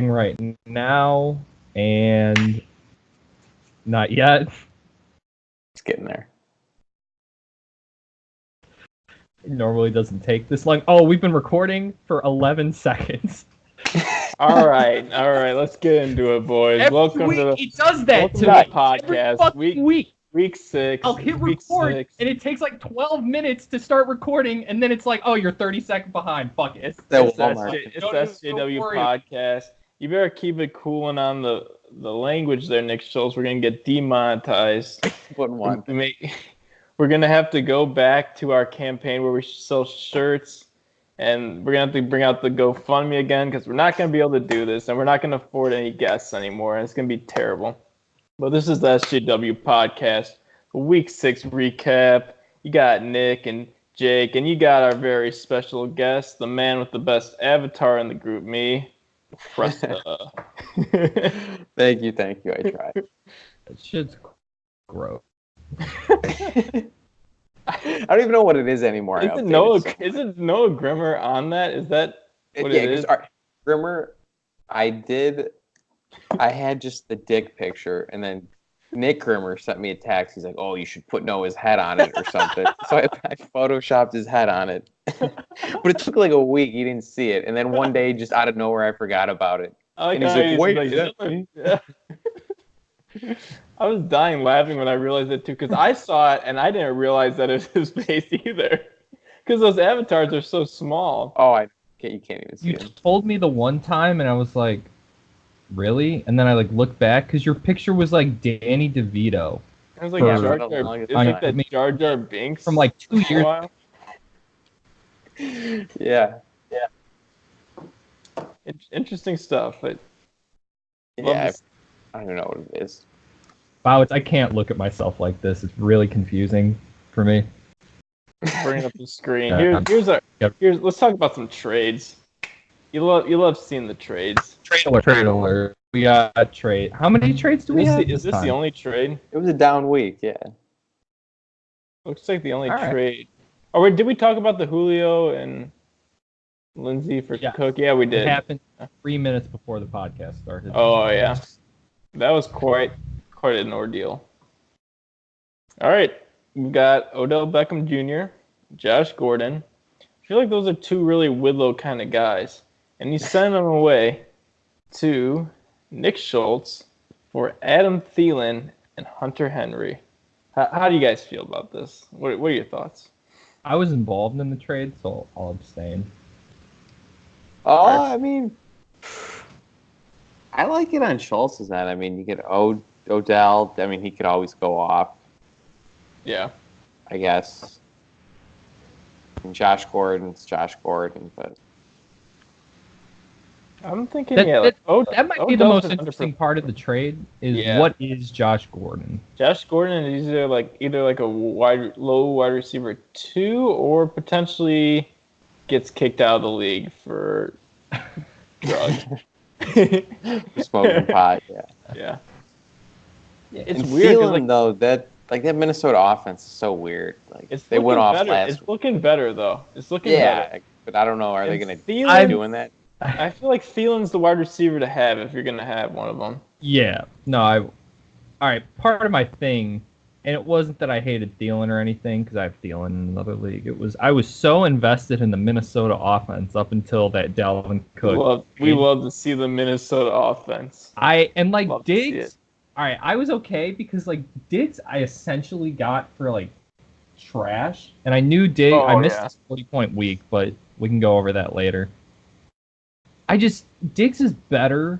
right now, and not yet. It's getting there. It normally doesn't take this long. Oh, we've been recording for 11 seconds. All right. Let's get into it, boys. Every Welcome week to the it does that to the me. podcast. Every week. Week 6. I'll hit week record, 6. and it takes like 12 minutes to start recording, and then it's like, oh, you're 30 seconds behind. Fuck it. It's the SJW podcast. You better keep it cooling on the language there, Nick Schultz. We're gonna get demonetized. We're gonna have to go back to our campaign where we sell shirts, and we're gonna have to bring out the GoFundMe again because we're not gonna be able to do this, and we're not gonna afford any guests anymore, and it's gonna be terrible. But this is the SJW podcast, week 6 recap. You got Nick and Jake, and you got our very special guest, the man with the best avatar in the group, me, Fresta. Thank you. I tried. That shit's gross. I don't even know what it is anymore. Isn't Noah Grimmer on that? Is that what it is? Grimmer, I had just the dick picture, and then Nick Grimmer sent me a text. He's like, "Oh, you should put Noah's head on it or something." So I photoshopped his head on it. But it took like a week. He didn't see it, and then one day, just out of nowhere, I forgot about it. And he's like, "Wait." Yeah. I was dying laughing when I realized it too, because I saw it and I didn't realize that it was his face either. Because those avatars are so small. Oh, you can't even see You him. told me the one time, and I was like, really? And then I like looked back because your picture was like Danny DeVito. I was like, Jar Jar Binks from like 2 years ago. Yeah. Interesting stuff, but yeah, I don't even know what it is. Wow, I can't look at myself like this. It's really confusing for me. Bring up the screen. Let's talk about some trades. You love seeing the trades. Trade alert. We got a trade. How many trades do we have? Is this the only trade? It was a down week, yeah. Looks like the only trade. Oh, did we talk about the Julio and Lindsay for Cook? Yeah, we did. It happened 3 minutes before the podcast started. Oh, yeah. That was quite an ordeal. All right. We've got Odell Beckham Jr., Josh Gordon. I feel like those are two really Widlow kind of guys. And he's sending them away to Nick Schultz for Adam Thielen and Hunter Henry. How do you guys feel about this? What are your thoughts? I was involved in the trade, so I'll abstain. I mean, I like it on Schultz's end. I mean, you get Odell. I mean, he could always go off. Yeah. I guess. And Josh Gordon's Josh Gordon, but I'm thinking, that might be the most interesting part of the trade is what is Josh Gordon? Josh Gordon is either like a low wide receiver 2 or potentially gets kicked out of the league for drugs. Smoking pot, yeah. It's weird feeling, though, that Minnesota offense is so weird. Like they went off last. It's looking better though. It's looking better. Yeah, but I don't know. Are they going to keep doing that? I feel like Thielen's the wide receiver to have if you're going to have one of them. Yeah. No, all right, part of my thing, and it wasn't that I hated Thielen or anything, because I have Thielen in another league. I was so invested in the Minnesota offense up until that Dalvin Cook. We love to see the Minnesota offense. Diggs. All right, I was okay because like Diggs, I essentially got for like trash, and I knew Diggs. I missed this 40-point week, but we can go over that later. Diggs is better.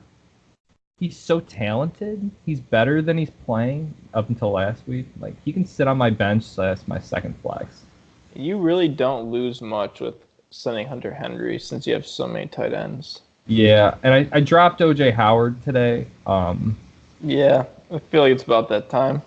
He's so talented. He's better than he's playing up until last week. Like, he can sit on my bench, so that's my second flex. You really don't lose much with sending Hunter Henry since you have so many tight ends. Yeah, and I dropped O.J. Howard today. Yeah, I feel like it's about that time.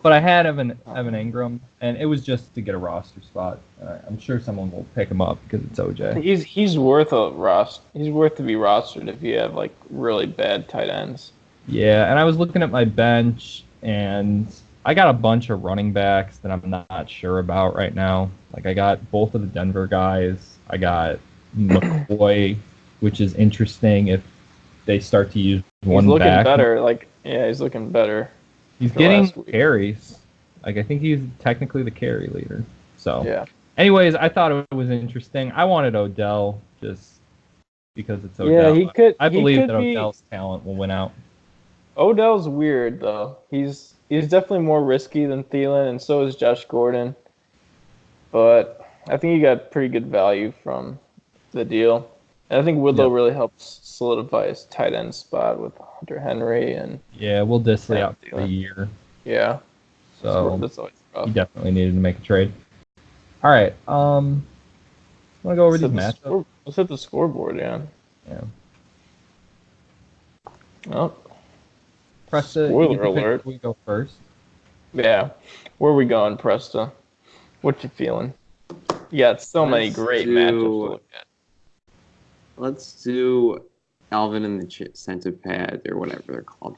But I had Evan Ingram, and it was just to get a roster spot. I'm sure someone will pick him up because it's OJ. He's worth a roster. He's worth to be rostered if you have like really bad tight ends. Yeah, and I was looking at my bench, and I got a bunch of running backs that I'm not sure about right now. Like I got both of the Denver guys. I got McCoy, which is interesting if they start to use He's one looking back. better. He's looking better. He's getting carries. I think he's technically the carry leader. So, yeah. Anyways, I thought it was interesting. I wanted Odell just because it's Odell. Yeah, I believe that Odell's talent will win out. Odell's weird though. He's definitely more risky than Thielen, and so is Josh Gordon. But I think he got pretty good value from the deal. And I think Woodlow really helps solidify his tight end spot with Hunter Henry and Will Disley out for a year. Yeah. So that's always rough. He definitely needed to make a trade. All right. Want to go over these matchups? Let's hit the scoreboard, yeah. Yeah. Oh. Spoiler alert. We go first. Yeah. Where are we going, Presta? What you feeling? You got so many great matchups to look at. Let's do Alvin and the Centipede, or whatever they're called.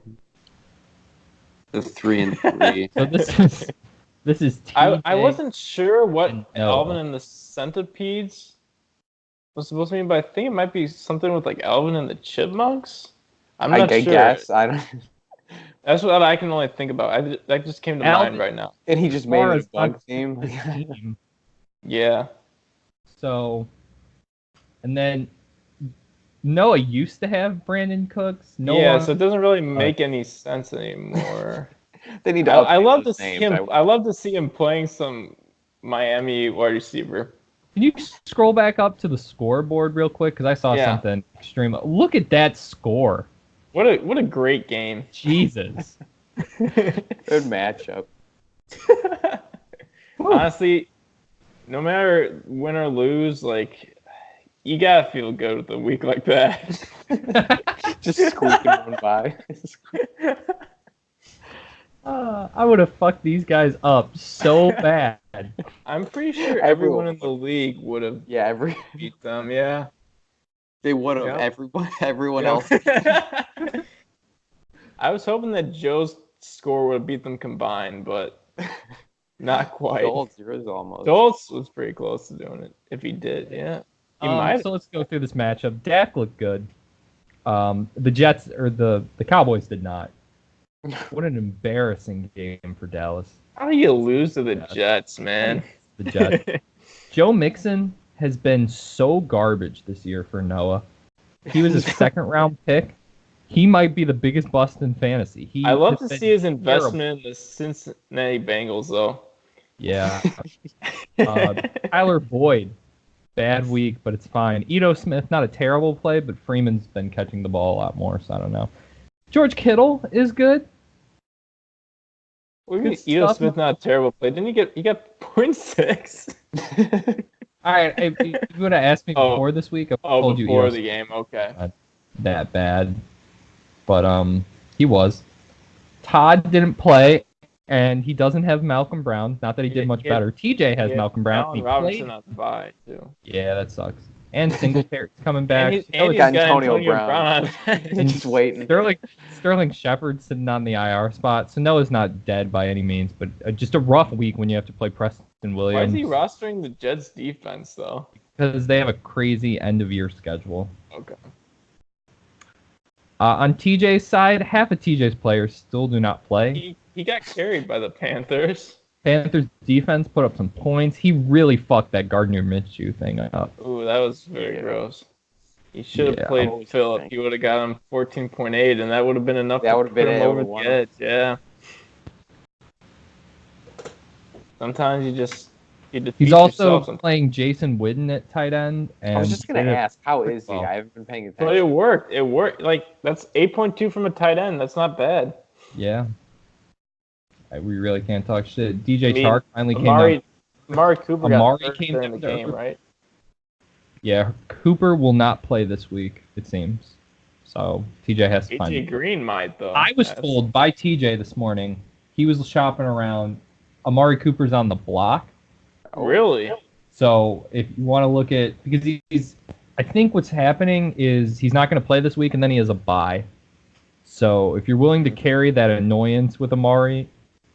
The 3 and 3. So this is TJ. I wasn't sure what Alvin and the Centipedes was supposed to mean, but I think it might be something with like Alvin and the Chipmunks. I'm not sure. I guess I don't. That's what I can only think about. That just came to mind right now. And he just made it a bug theme. Yeah. So, and then Noah used to have Brandon Cooks. So it doesn't really make any sense anymore. They need to. I love to see him. I love to see him playing some Miami wide receiver. Can you scroll back up to the scoreboard real quick? Because I saw something extreme. Look at that score. What a great game. Jesus. Good matchup. Honestly, no matter win or lose, like, you gotta feel good with a week like that. Just squeaking one by. I would have fucked these guys up so bad. I'm pretty sure everyone in the league would have beat them, yeah. They would have. Everyone else. I was hoping that Joe's score would have beat them combined, but not quite. Doltz almost. Doltz was pretty close to doing it. If he did, yeah. He might. So let's go through this matchup. Dak looked good. The Jets or the Cowboys did not. What an embarrassing game for Dallas. How do you lose to the Jets, man? The Jets. Joe Mixon has been so garbage this year for Noah. He was a second-round pick. He might be the biggest bust in fantasy. I love to see his investment in the Cincinnati Bengals, though. Yeah. Tyler Boyd, bad week, but it's fine. Ito Smith, not a terrible play, but Freeman's been catching the ball a lot more, so I don't know. George Kittle is good. What do you mean Ito Smith not a terrible play? Didn't he get 0.6? All right, if you would have asked me before this week, I told you before the game, okay. Not that bad, but he was. Todd didn't play, and he doesn't have Malcolm Brown. Not that he did much better. TJ has Malcolm Brown. Allen Robinson on the bye too. Yeah, that sucks. And Singletary's coming back. and he's got Antonio Brown. And just waiting. Sterling Shepard's sitting on the IR spot, so Noah's not dead by any means, but just a rough week when you have to play Preston Williams. Why is he rostering the Jets defense, though? Because they have a crazy end-of-year schedule. Okay. On TJ's side, half of TJ's players still do not play. He got carried by the Panthers. Panthers defense put up some points. He really fucked that Gardner Minshew thing up. Ooh, that was very gross. He should have played Phillip. He would have got him 14.8, and that would have been enough to put him over the edge. Yeah. Sometimes you defeat He's also yourself. playing Jason Witten at tight end. And I was just going to ask, how is he? I haven't been paying attention. But it worked. It worked. Like, that's 8.2 from a tight end. That's not bad. Yeah. We really can't talk shit. DJ Chark finally came down. Amari Cooper got hurt during the game, right? Yeah, Cooper will not play this week, it seems. So TJ has to find AJ Green might, though. I was told by TJ this morning, he was shopping around, Amari Cooper's on the block. Really? So if you want to look at, because I think what's happening is he's not going to play this week and then he has a bye. So if you're willing to carry that annoyance with Amari,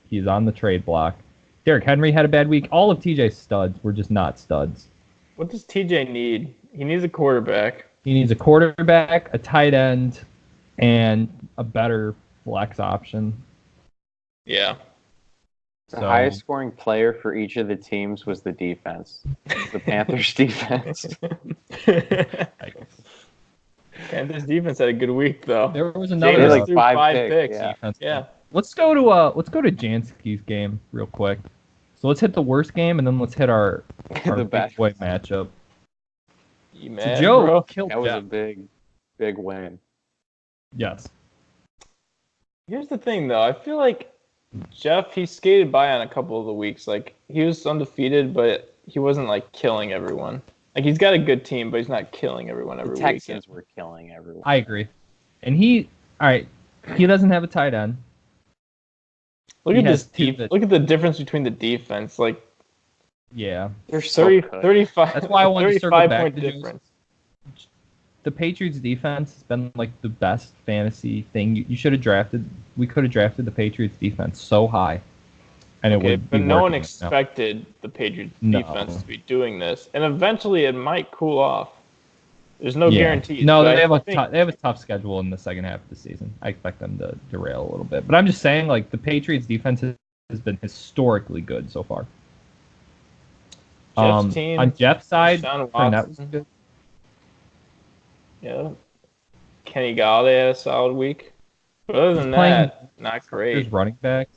he's on the trade block. Derrick Henry had a bad week. All of TJ's studs were just not studs. What does TJ need? He needs a quarterback. He needs a quarterback, a tight end, and a better flex option. Yeah. The highest scoring player for each of the teams was the defense. The Panthers defense. Panthers defense had a good week though. There was another They had like 5 picks. Yeah. Let's go to Jansky's game real quick. So let's hit the worst game and then let's hit our big boy matchup. You mad, Joe bro? killed That was Jeff. a big win. Yes. Here's the thing though. I feel like Jeff, he skated by on a couple of the weeks. Like, he was undefeated, but he wasn't, like, killing everyone. Like, he's got a good team, but he's not killing everyone every week. The Texans were killing everyone. I agree. And he doesn't have a tight end. Look at this. Look at the difference between the defense. Like, yeah. They're so 35. That's why I wanted to circle back point to difference. The Patriots defense has been like the best fantasy thing. You should have drafted. We could have drafted the Patriots defense so high, and it would. But no one expected the Patriots defense to be doing this, and eventually it might cool off. There's no guarantees. No, they have a tough schedule in the second half of the season. I expect them to derail a little bit, but I'm just saying, like, the Patriots defense has been historically good so far. Jeff's team, on Jeff's side, Fournette was good. Yeah, Kenny Galladay had a solid week. But other than that, not great. There's running backs.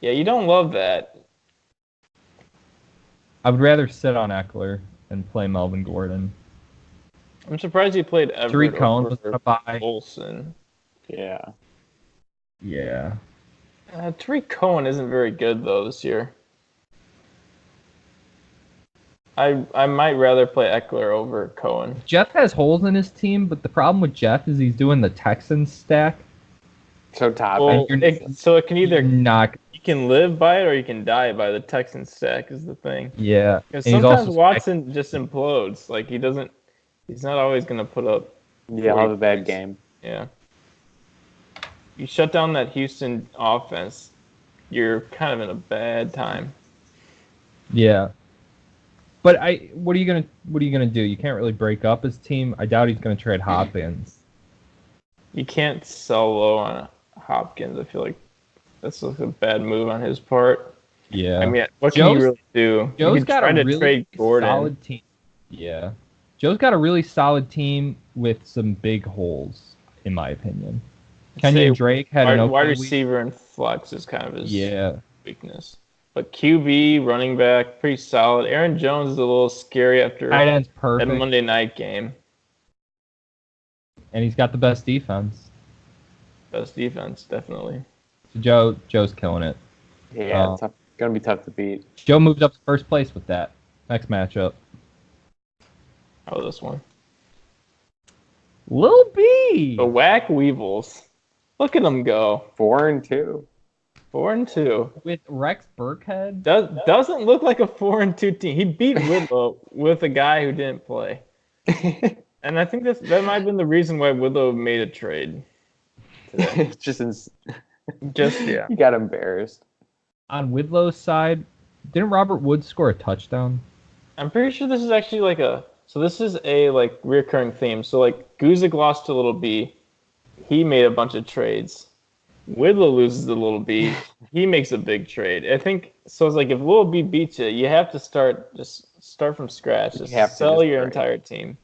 Yeah, you don't love that. I would rather sit on Eckler and play Melvin Gordon. I'm surprised he played Everett Tariq Cohen was going to buy. Olsen. Yeah. Yeah. Tariq Cohen isn't very good, though, this year. I might rather play Eckler over Cohen. Jeff has holes in his team, but the problem with Jeff is he's doing the Texans stack. So top. Well, so it can either not. You can live by it or you can die by the Texans stack is the thing. Yeah. Because sometimes Watson just implodes. Like, he's not always going to put up. Yeah, I'll have a bad game. Yeah. You shut down that Houston offense, you're kind of in a bad time. Yeah. But what are you gonna do? You can't really break up his team. I doubt he's gonna trade Hopkins. You can't sell low on Hopkins. I feel like that's like a bad move on his part. Yeah. I mean, what can you really do? Joe's got a really trade Gordon. solid team. Yeah. Joe's got a really solid team with some big holes, in my opinion. Kenyon Drake had an wide receiver and flex is kind of his Yeah. weakness. But QB, running back, pretty solid. Aaron Jones is a little scary after that Monday night game. And he's got the best defense. Best defense, definitely. So Joe's killing it. Yeah, it's gonna be tough to beat. Joe moved up to first place with that. Next matchup. Oh, this one. Lil B. The Whack Weevils. Look at them go. 4-2. 4-2. With Rex Burkhead. Doesn't look like a 4-2 team. He beat Whitlow with a guy who didn't play. And I think that might have been the reason why Whitlow made a trade today. Just yeah. He got embarrassed. On Whitlow's side, didn't Robert Woods score a touchdown? I'm pretty sure this is actually this is a like reoccurring theme. So like Guzik lost to Little B. He made a bunch of trades. Whitlow loses to Little B. He makes a big trade. I think so. It's like if Little B beats you, you have to start from scratch. Just sell your entire team.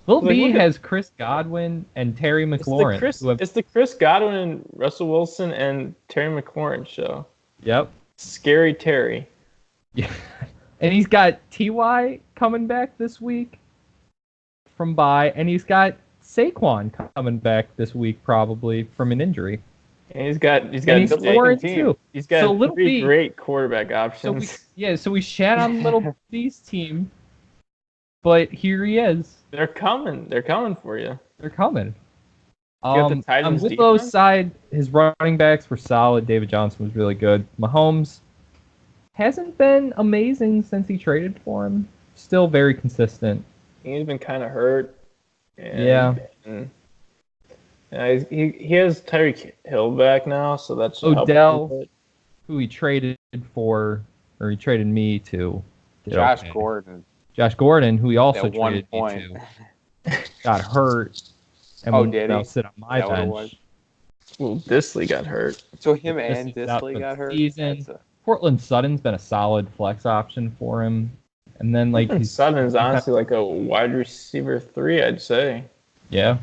Little B has Chris Godwin and Terry McLaurin. It's the Chris Godwin and Russell Wilson and Terry McLaurin show. Yep. Scary Terry. Yeah. And he's got T.Y. coming back this week from bye, and he's got Saquon coming back this week probably from an injury. And he's got McLaurin too. He's got three great quarterback options. So we shat on Little B's team, but here he is. They're coming. They're coming for you. They're coming. On Whitlow's side, his running backs were solid. David Johnson was really good. Mahomes hasn't been amazing since he traded for him. Still very consistent. He's been kind of hurt. He has Tyreek Hill back now, so that's Odell, who he traded for, or he traded me to. Josh Gordon. Josh Gordon, who he also At one traded me point. to, got hurt and Oh, will did now he? sit on my Is that what it was? bench. Well, Disley got hurt. So him and Disley's out Disley for got the hurt. season. Portland Sutton's been a solid flex option for him. And then like he's Sutton's honestly like a wide receiver 3, I'd say. Yeah.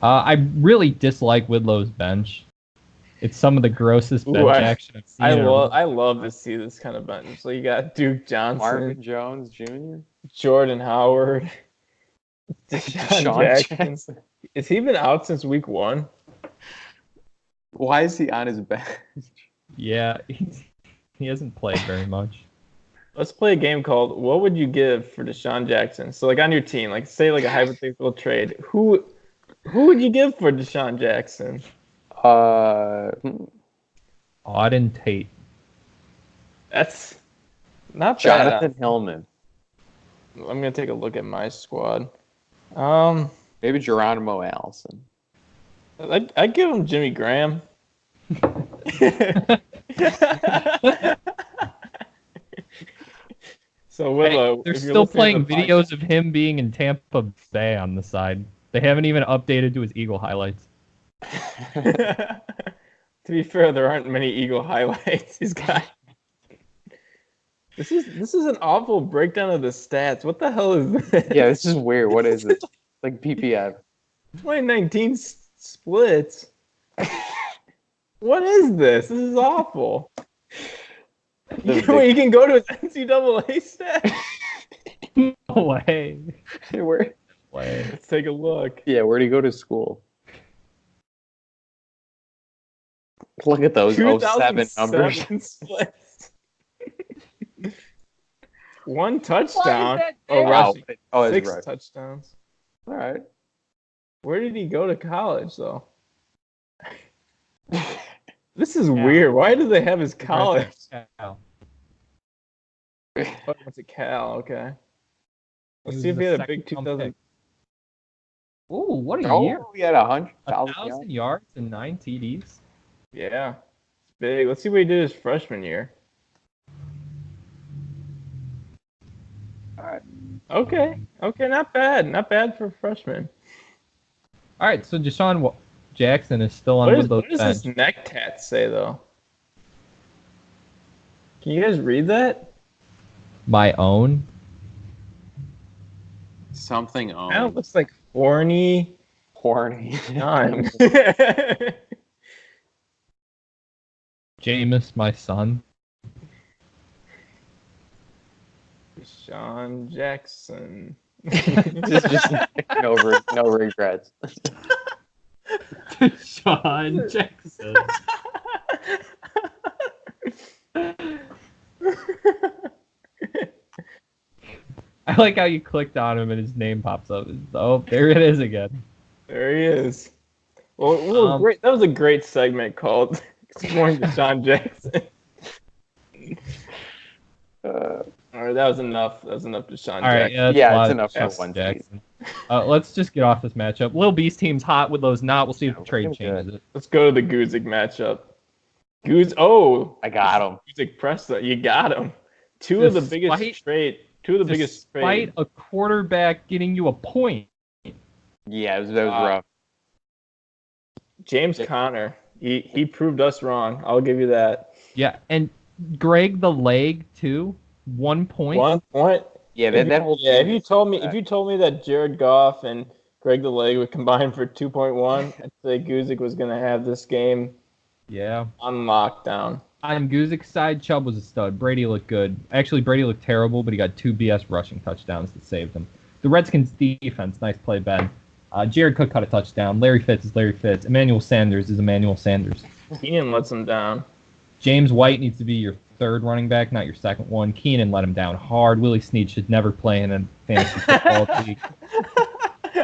I really dislike Widlow's bench. It's some of the grossest bench action I've seen. I love to see this kind of bench. So you got Duke Johnson, Marvin Jones Jr., Jordan Howard, Deshaun Jackson. Has he been out since week 1? Why is he on his bench? Yeah, he hasn't played very much. Let's play a game called What Would You Give for Deshaun Jackson? So like on your team, like say like a hypothetical trade, who would you give for Deshaun Jackson? Auden Tate. That's not Jonathan Hillman. I'm gonna take a look at my squad. Maybe Geronimo Allison. I'd give him Jimmy Graham. So Willow, they're still playing videos of him being in Tampa Bay on the side. They haven't even updated to his Eagle highlights. To be fair, there aren't many Eagle highlights. He's got. This is an awful breakdown of the stats. What the hell is this? Yeah, this is weird. What is it? Like PPF. 2019 splits. What is this? This is awful. You can go to his NCAA stats. No way. Where? Let's take a look. Yeah, where'd he go to school? Look at those 07 numbers. Splits. 1 touchdown. Rushing. Oh, 6 right. touchdowns. All right. Where did he go to college, though? This is weird. Why do they have his college? Cal. Oh, it's a Cal. Okay. Let's see if he had a big 2000. Ooh, what a year! He had 1,000 yards and 9 TDs. Yeah, it's big. Let's see what he did his freshman year. All right. Okay, not bad for a freshman. All right, so Deshaun Jackson is still on What those does bench. this neck tat say though? Can you guys read that? My own. Something on. That looks like horny. None. Jameis, my son. Deshaun Jackson. just no regrets. Deshaun Jackson. I like how you clicked on him and his name pops up. Oh, there it is again. There he is. Well, great. That was a great segment called "Exploring Deshaun Jackson." All right, that was enough. That was enough Deshaun Jackson. Yeah, it's enough for one Jackson. Let's just get off this matchup. Lil Beast team's hot with those not. We'll see if the trade changes it. Let's go to the Guzik matchup. Oh, I got him. Guzik Presta, you got him. Two of the biggest trade. Despite a quarterback getting you a point. Yeah, that was rough. James Conner, he proved us wrong. I'll give you that. Yeah, and Greg the Leg too. 1 point. 1 point. Yeah, that whole. Yeah, if you told me that Jared Goff and Greg the Leg would combine for 2.1, I'd say Guzik was gonna have this game. Yeah. On lockdown. On Guzik's side, Chubb was a stud. Brady looked good. Actually, Brady looked terrible, but he got 2 BS rushing touchdowns that saved him. The Redskins defense, nice play, Ben. Jared Cook caught a touchdown. Larry Fitz is Larry Fitz. Emmanuel Sanders is Emmanuel Sanders. Keenan lets him down. James White needs to be your third running back, not your second one. Keenan let him down hard. Willie Snead should never play in a fantasy football league.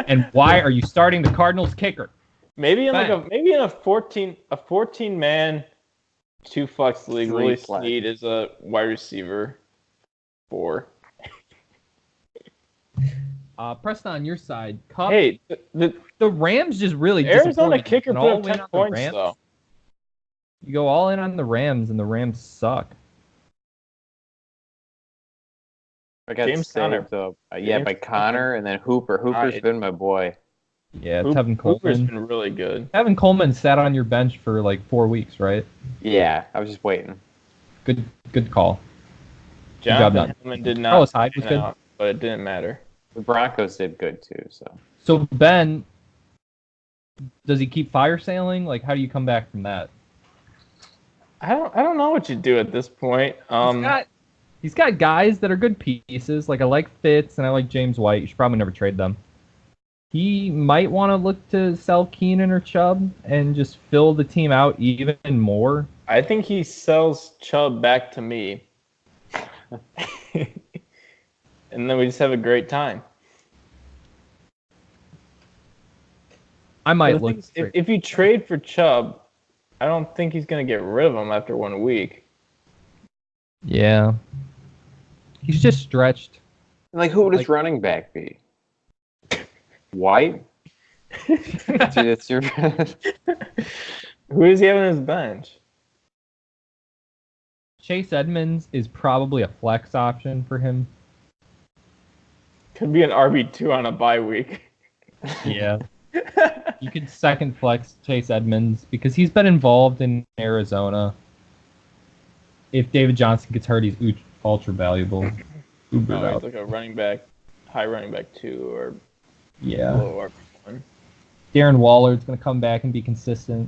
And why are you starting the Cardinals kicker? Maybe in a 14-man 2 flex league, Willie Snead is a wide receiver 4. Preston, on your side, Cup. Hey, the Rams just really Arizona kicker put up 10 points though. You go all in on the Rams, and the Rams suck. I got James saved Conner. up. Yeah, James by Connor and then Hooper. Hooper's been my boy. Yeah, Tevin Hooper's Coleman. been really good. Tevin Coleman sat on your bench for like 4 weeks, right? Yeah, I was just waiting. Good call. Jonathan Hillman did not Carlos Hyde was good, out, but it didn't matter. The Broncos did good too. So Ben, does he keep fire sailing? Like, how do you come back from that? I don't know what you do at this point. He's got guys that are good pieces. Like I like Fitz and I like James White. You should probably never trade them. He might want to look to sell Keenan or Chubb and just fill the team out even more. I think he sells Chubb back to me. And then we just have a great time. I might look. If you trade for Chubb, I don't think he's going to get rid of him after 1 week. Yeah. He's just stretched. Like, who would his running back be? White? It's your Who does he have on his bench? Chase Edmonds is probably a flex option for him. Could be an RB2 on a bye week. Yeah. You could second flex Chase Edmonds because he's been involved in Arizona. If David Johnson gets hurt, he's ultra valuable. He's like a running back, high running back 2 or low RB1. Darren Waller's going to come back and be consistent.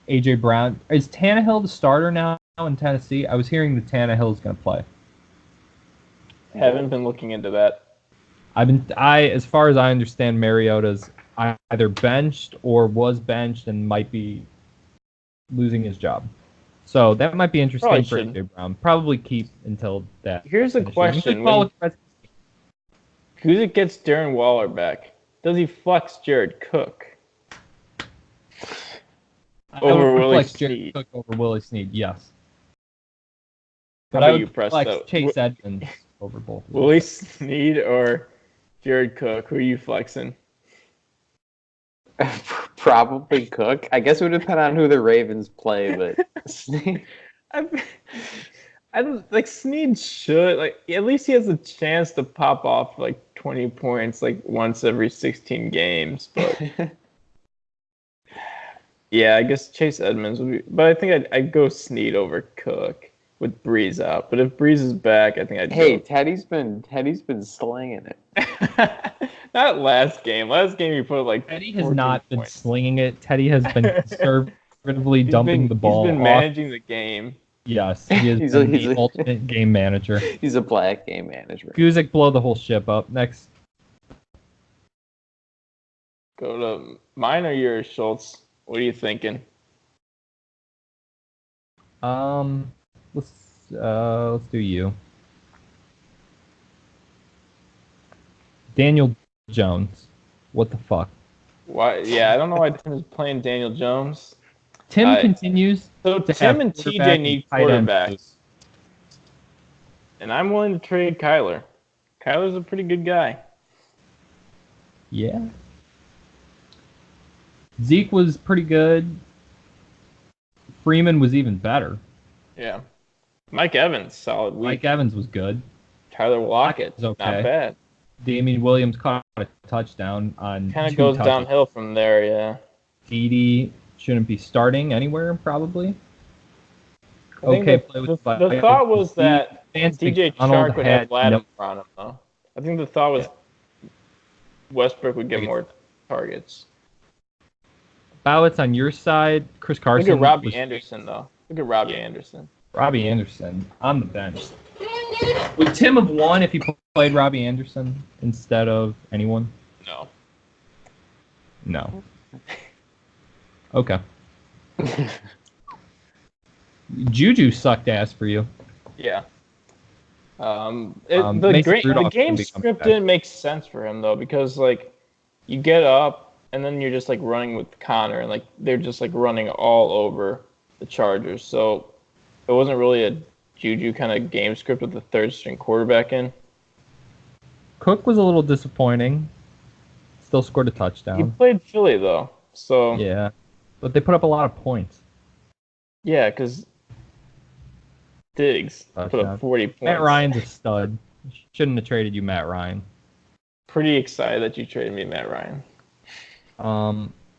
A.J. Brown. Is Tannehill the starter now in Tennessee? I was hearing that Tannehill's going to play. Haven't been looking into that. As far as I understand, Mariota's either benched or was benched and might be losing his job. So that might be interesting for A.J. Brown. Probably keep until that. Here's a question. Who gets Darren Waller back? Does he flex Jared Cook? Over Willie Snead. Cook over Willie Snead, yes. But I would flex Chase Edmonds over both. Willie Snead or Jared Cook? Who are you flexing? Probably Cook. I guess it would depend on who the Ravens play, but Snead. I don't like Snead should at least he has a chance to pop off 20 points once every 16 games, but yeah, I guess Chase Edmonds would be, but I think I'd go Snead over Cook with Breeze out. But if Breeze is back, I think I'd go. Teddy's been slinging it. Not last game. Last game he put Teddy has not been slinging it. Teddy has been conservatively dumping the ball. He's been managing the game. Yes, he is the ultimate game manager. He's a black game manager. Guzik blow the whole ship up. Next. Go to mine or yours, Schultz. What are you thinking? Let's do you. Daniel Jones. What the fuck? Why? Yeah, I don't know why Tim is playing Daniel Jones. Tim continues. So Tim and TJ need quarterbacks, and I'm willing to trade Kyler. Kyler's a pretty good guy. Yeah. Zeke was pretty good. Freeman was even better. Yeah. Mike Evans, solid week. Mike Evans was good. Tyler Lockett, okay. Not bad. Damian Williams caught a touchdown on kind of goes downhill from there, yeah. Edie shouldn't be starting anywhere, probably. The thought was that DJ Chark would have Vlad in front of him, though. I think the thought was Westbrook would get more targets. Ballots on your side, Chris Carson. Look at Robbie Anderson, though. Look at Robbie Anderson. Robbie Anderson on the bench. Would Tim have won if he played Robbie Anderson instead of anyone? No. Okay. Juju sucked ass for you. Yeah. The game script didn't make sense for him, though, because, you get up, and then you're just, running with Connor, and, they're just, running all over the Chargers. So it wasn't really a Juju kind of game script with the third-string quarterback in. Cook was a little disappointing. Still scored a touchdown. He played Philly, though. So yeah, but they put up a lot of points. Yeah, because Diggs put up 40 points. Matt Ryan's a stud. Shouldn't have traded you Matt Ryan. Pretty excited that you traded me Matt Ryan.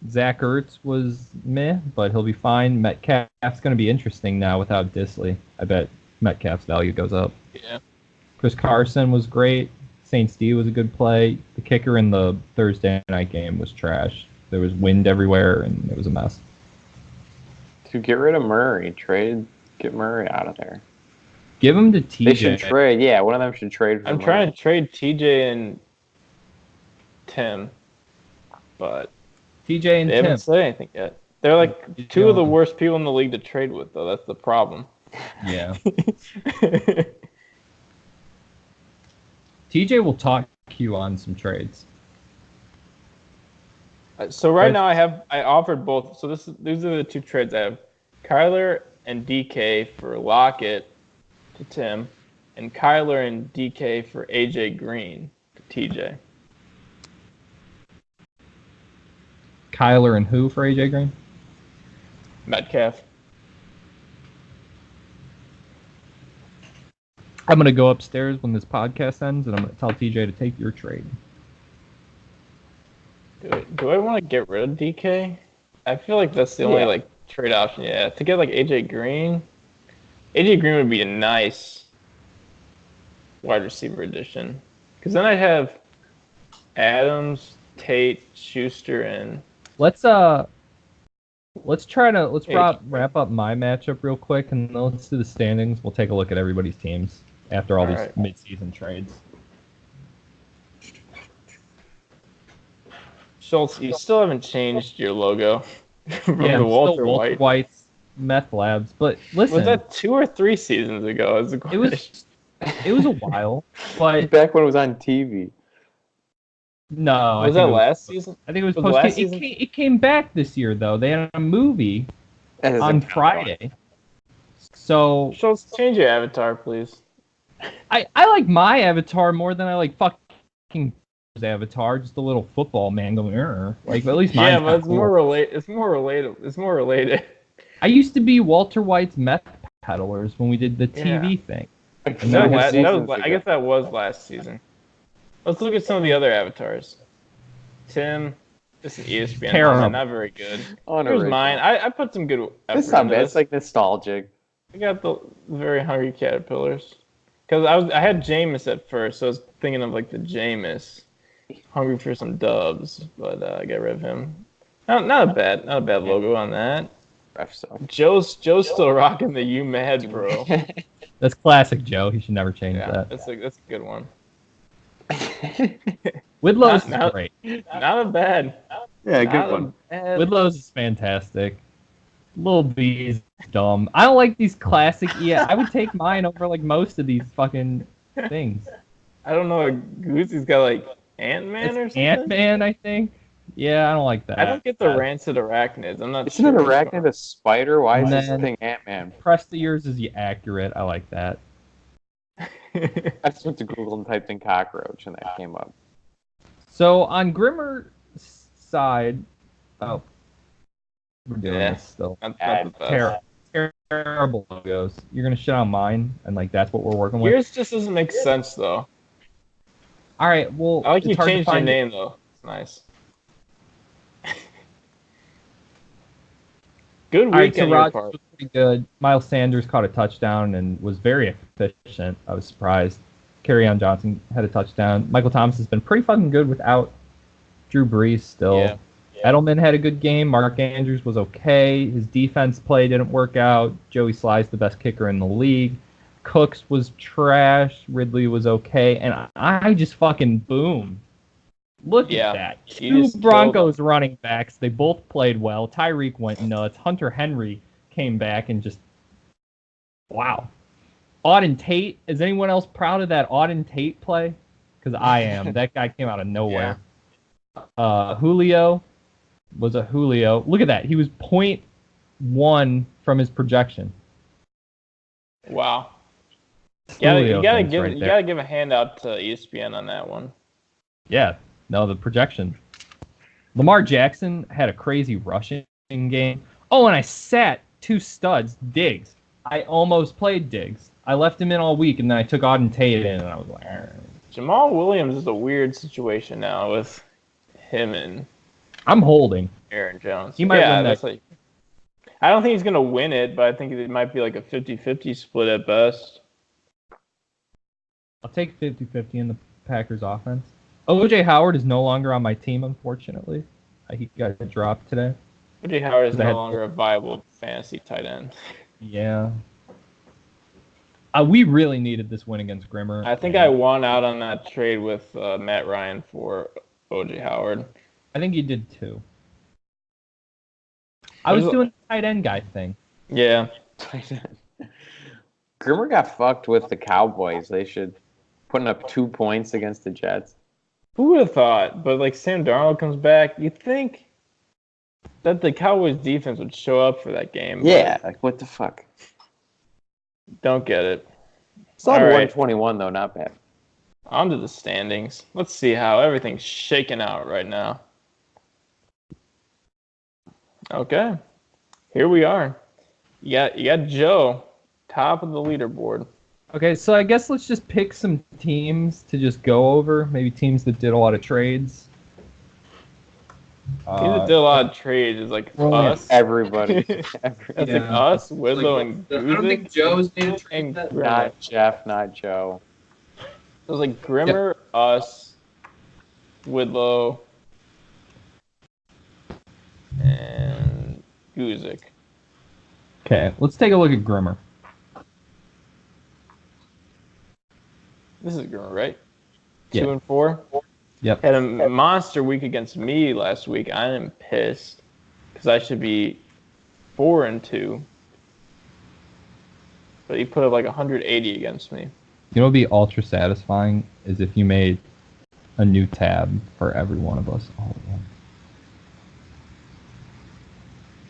Zach Ertz was meh, but he'll be fine. Metcalf's going to be interesting now without Disley. I bet Metcalf's value goes up. Yeah. Chris Carson was great. Saints D was a good play. The kicker in the Thursday night game was trash. There was wind everywhere, and it was a mess. To get rid of Murray, get Murray out of there. Give him to TJ. They should trade. Yeah, one of them should trade. I'm trying to trade TJ and Tim, but TJ and they Tim haven't said anything yet. They're like two of the worst people in the league to trade with, though. That's the problem. Yeah. TJ will talk you on some trades. So right now I offered both. So these are the two trades I have: Kyler and DK for Lockett to Tim, and Kyler and DK for AJ Green to TJ. Kyler and who for AJ Green? Metcalf. I'm going to go upstairs when this podcast ends, and I'm going to tell TJ to take your trade. Do I want to get rid of DK? I feel like that's the only trade option. Yeah, to get AJ Green. AJ Green would be a nice wide receiver addition, because then I'd have Adams, Tate, Schuster, and let's wrap up my matchup real quick, and then let's do the standings. We'll take a look at everybody's teams after all these mid-season trades. Schultz, you still haven't changed your logo from the Walter White's Meth Labs. But listen, was that 2 or 3 seasons ago? It was a while, but back when it was on TV. No, was that last season? I think it was post. It came back this year though. They had a movie on Friday. So Schultz, change your avatar, please. I like my avatar more than I like fucking avatar. Just a little football man going, like at least mine. Yeah, but it's cool. It's more related. I used to be Walter White's Meth Peddlers when we did the TV thing. I guess that was last season. Let's look at some of the other avatars. Tim, this is ESPN. Terrible. Not very good. Here's mine. I put some good effort. It's not bad. It's like nostalgic. I got the very hungry caterpillars. Because I had Jameis at first, so I was thinking of the Jameis. Hungry for some dubs, but I got rid of him. Not a bad logo on that. Joe's still rocking the "You Mad Bro." That's classic Joe. He should never change that. That's a good one. Widlow's is great. Not a bad. Yeah, good one. Widlow's is fantastic. Lil B's dumb. I don't like these classic. Yeah, I would take mine over most of these fucking things. I don't know. Goosey's got Ant-Man or something. Ant-Man, I think. Yeah, I don't like that. I don't get the rancid arachnids. I'm not sure. Isn't an arachnid a spider? Why is this thing Ant-Man? Press the yours is accurate. I like that. I just went to Google and typed in cockroach, and that came up. So on Grimmer's side, we're doing this still. Terrible logos. You're gonna shit on mine, and that's what we're working with. Yours just doesn't make sense though. All right, well, I like you changed your name though. It's nice. Good week on your part. Was pretty good. Miles Sanders caught a touchdown and was very efficient. I was surprised. Kerryon Johnson had a touchdown. Michael Thomas has been pretty fucking good without Drew Brees still. Yeah. Edelman had a good game. Mark Andrews was okay. His defense play didn't work out. Joey Sly's the best kicker in the league. Cooks was trash. Ridley was okay. And I just fucking boomed. Look at that. Two Broncos running backs. They both played well. Tyreek went nuts. Hunter Henry came back and just... Wow. Auden Tate. Is anyone else proud of that Auden Tate play? Because I am. That guy came out of nowhere. Yeah. Julio was a Julio. Look at that. He was 0.1 from his projection. Wow. You gotta give a handout to ESPN on that one. Yeah. No, the projection. Lamar Jackson had a crazy rushing game. Oh, and I sat 2 studs. Diggs. I almost played Diggs. I left him in all week, and then I took Auden Tate in, and I was like, Jamal Williams is a weird situation now with him and I'm holding. Aaron Jones. He might win that. Like, I don't think he's going to win it, but I think it might be like a 50-50 split at best. I'll take 50-50 in the Packers offense. O.J. Howard is no longer on my team, unfortunately. He got dropped today. O.J. Howard is no longer a viable fantasy tight end. Yeah. We really needed this win against Grimmer. I think I won out on that trade with Matt Ryan for O.J. Howard. I think you did too. I was doing the tight end guy thing. Yeah. Grimmer got fucked with the Cowboys. They should putting up 2 points against the Jets. Who would have thought? But like Sam Darnold comes back, you'd think that the Cowboys defense would show up for that game. Yeah, like what the fuck? Don't get it. Still had 121 though, not bad. On to the standings. Let's see how everything's shaking out right now. Okay. Here we are. You got Joe, top of the leaderboard. Okay, so I guess let's just pick some teams to just go over. Maybe teams that did a lot of trades. Teams that did a lot of trades is like us. Everybody. It's like us, Whitlow, and Guzik. I don't think Joe's made a trade. Not Jeff, not Joe. It was like Grimmer, us, Whitlow, and Guzik. Okay, let's take a look at Grimmer. This is Grimmer, right? Yeah. 2-4. Yep. Had a monster week against me last week. I am pissed because I should be 4-2, but he put up like 180 against me. You know what would be ultra satisfying is if you made a new tab for every one of us. Oh, yeah.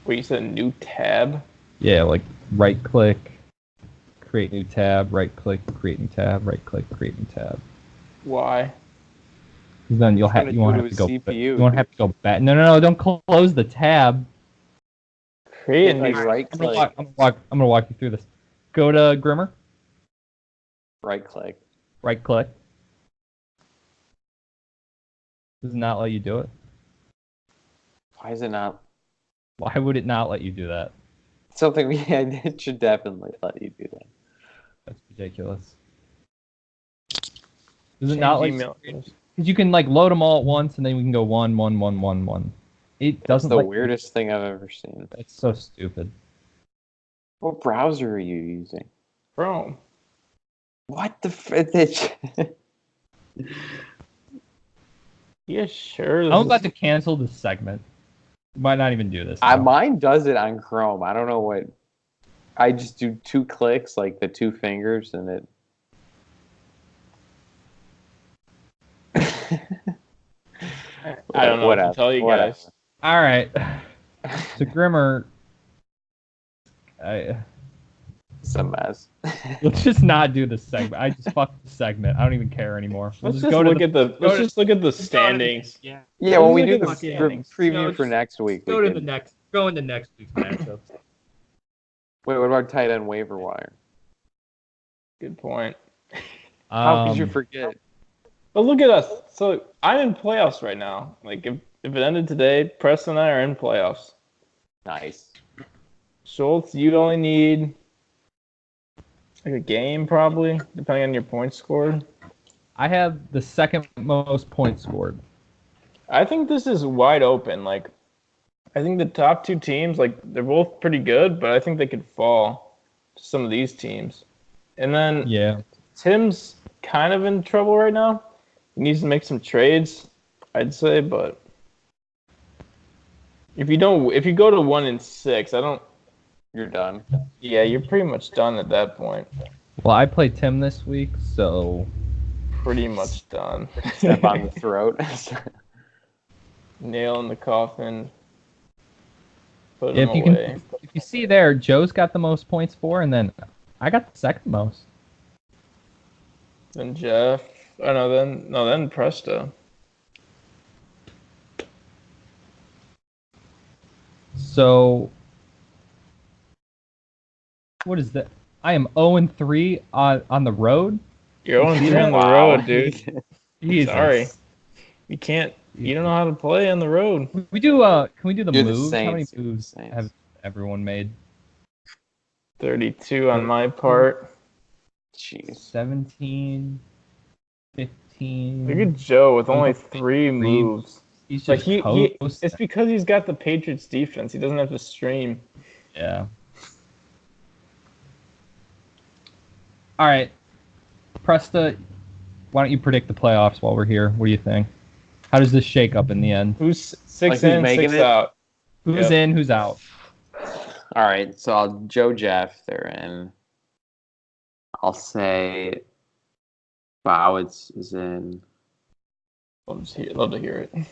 Wait, you said a new tab? Yeah, like right click, create new tab, right click, create new tab, right click, create new tab. Why? Because then you won't have to go. CPU, you won't have to go back. No! Don't close the tab. Create Like right click. I'm gonna walk you through this. Go to Grimmer. Right click. Right click. Does it not let you do it? Why is it not? Why would it not let you do that? Something it should definitely let you do that. That's ridiculous. Does it not like? email? Because you can like load them all at once, and then we can go 1, 1, 1, 1, 1. It doesn't. That's the weirdest thing I've ever seen. It's so stupid. What browser are you using? Chrome. What the? Yeah, sure. I'm about to cancel this segment. Might not even do this. Mine does it on Chrome. I don't know what. I just do 2 clicks, like the 2 fingers, and it. I don't know what to tell you guys. All right. So Grimmer, It's a mess. let's just not do this segment. I just fucked the segment. I don't even care anymore. Let's just look at the standings. Yeah. Yeah, when we do Look the at the preview for next week. Go into next week's matchups. Wait, what about tight end waiver wire? Good point. How could you forget? But look at us. So I'm in playoffs right now. Like if it ended today, Preston and I are in playoffs. Nice. Schultz, you'd only need like a game probably, depending on your points scored. I have the second most points scored. I think this is wide open. Like, I think the top 2 teams, like, they're both pretty good, but I think they could fall to some of these teams. And then Tim's kind of in trouble right now. He needs to make some trades, I'd say, but if you go to 1-6, You're done. Yeah, you're pretty much done at that point. Well, I play Tim this week, so Pretty much done. Step on the throat. Nail in the coffin. Put if him you away. can, if you see there, Joe's got the most points for, and then I got the second most. Then Jeff. Oh no, then Presto. So What is that? I am 0-3 on the road. You're 0-3 on the Wow. road, dude. Jesus. Sorry. You can't. You don't know how to play on the road. We do. Can we do the Do the moves? How many Saints. moves Saints. have everyone made? 32 on my part. Jeez. 17, 15. Look at Joe with only 3 moves. He's Like just it's because he's got the Patriots defense. He doesn't have to stream. Yeah. All right, Presta, why don't you predict the playoffs while we're here? What do you think? How does this shake up in the end? Who's Like, 6 who's in, making 6 it? out? Who's Yep. in? Who's out? All right, so Joe, Jeff, they're in. I'll say Bowitz is in. Love to hear it.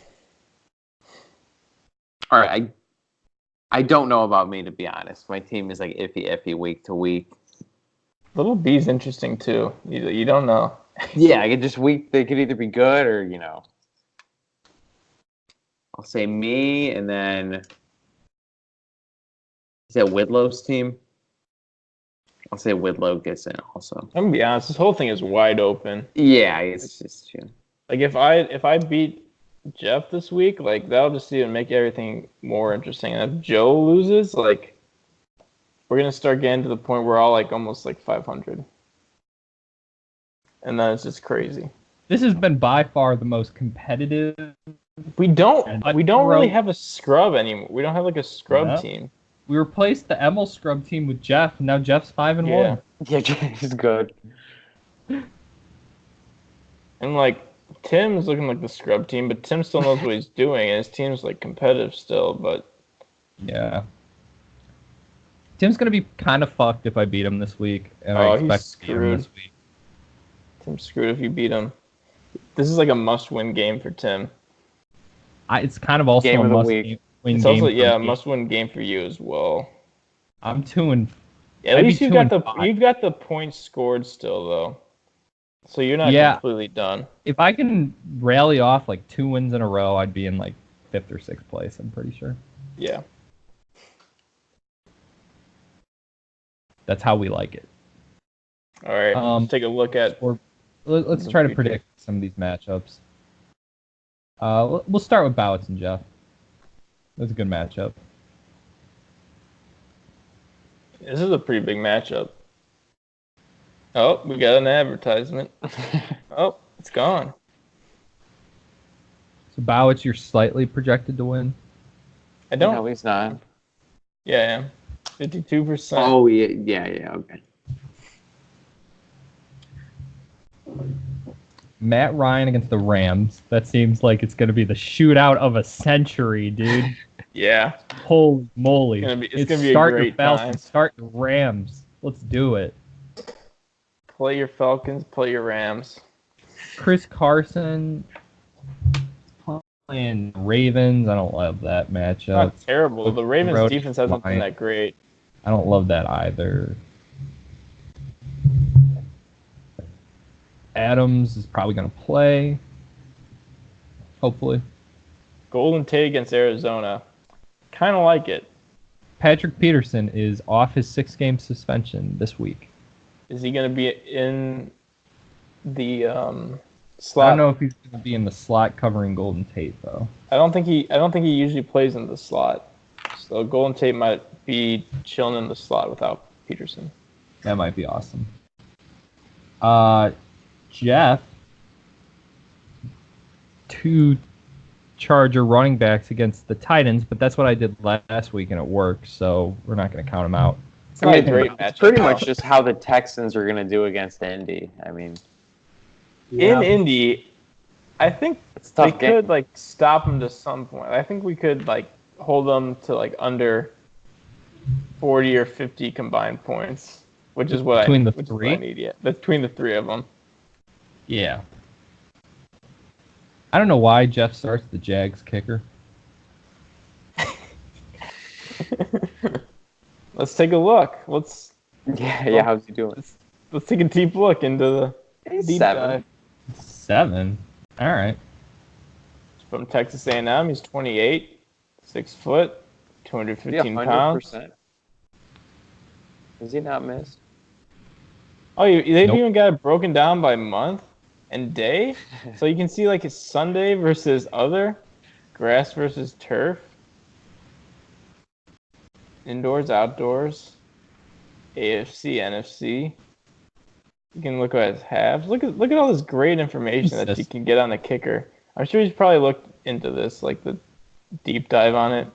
All right, I don't know about me, to be honest. My team is like iffy week to week. Little B's interesting too. You don't know. Yeah, I could they could either be good or I'll say me, and then is that Whitlow's team? I'll say Whitlow gets in also. I'm gonna be honest. This whole thing is wide open. Yeah, it's just Like if I beat Jeff this week, like that'll just even make everything more interesting. And if Joe loses, like we're gonna start getting to the point where we're all like almost like 500, and then it's just crazy. This has been by far the most competitive. We don't really have a scrub anymore. We don't have like a scrub Yeah. team. We replaced the Emil scrub team with Jeff, and now Jeff's 5-1. yeah, he's good. And like Tim's looking like the scrub team, but Tim still knows what he's doing, and his team's like competitive still. But Yeah. Tim's gonna be kind of fucked if I beat him this week, and I he's expect to beat him screwed. this week. Tim's screwed if you beat him. This is like a must-win game for Tim. It's kind of also Game a of the must-win week. game. It's also for me. must-win game for you as well. I'm 2 At I'd least be you've 2-5. got the points scored still though, so you're not completely done. If I can rally off like 2 wins in a row, I'd be in like 5th or 6th place. I'm pretty sure. Yeah. That's how we like it. All right. Let's take a look at. Let's try to predict some of these matchups. We'll start with Bowitz and Jeff. That's a good matchup. This is a pretty big matchup. Oh, we got an advertisement. Oh, it's gone. So Bowitz, you're slightly projected to win. I don't. No, he's not. Yeah, I am. 52%. Oh yeah, okay. Matt Ryan against the Rams. That seems like it's going to be the shootout of a century, dude. Yeah. Holy moly. It's gonna be a start great your Falcons, time. start your Rams. Let's do it. Play your Falcons, play your Rams. Chris Carson playing Ravens. I don't love that matchup. Not terrible. The Ravens Road defense hasn't been line. that great. I don't love that either. Adams is probably going to play. Hopefully. Golden Tate against Arizona. Kind of like it. Patrick Peterson is off his 6-game suspension this week. Is he going to be in the slot? I don't know if he's going to be in the slot covering Golden Tate though. I don't think he usually plays in the slot. So Golden Tate might be chilling in the slot without Peterson. That might be awesome. Jeff, 2 Charger running backs against the Titans, but that's what I did last week and it worked, so we're not going to count them out. It's not a great matchup. It's pretty much just how the Texans are going to do against Indy. I mean, in Indy, I think it's a they tough game. could like stop them to some point. I think we could like hold them to like under 40 or 50 combined points, which is what Between the which is three? what I need. Yeah, between the 3 of them. Yeah. I don't know why Jeff starts the Jags kicker. Let's take a look. Yeah, how's he doing? Let's take a deep look into the He's deep 7. dive. 7. All right. From Texas A&M, he's 28, 6 foot, 215 pounds. 100%. Is he not missed? Oh, they've Nope. even got it broken down by month and day, so you can see like it's Sunday versus other, grass versus turf, indoors, outdoors, AFC, NFC. You can look at his halves. Look at all this great information that you can get on the kicker. I'm sure he's probably looked into this, like the deep dive on it.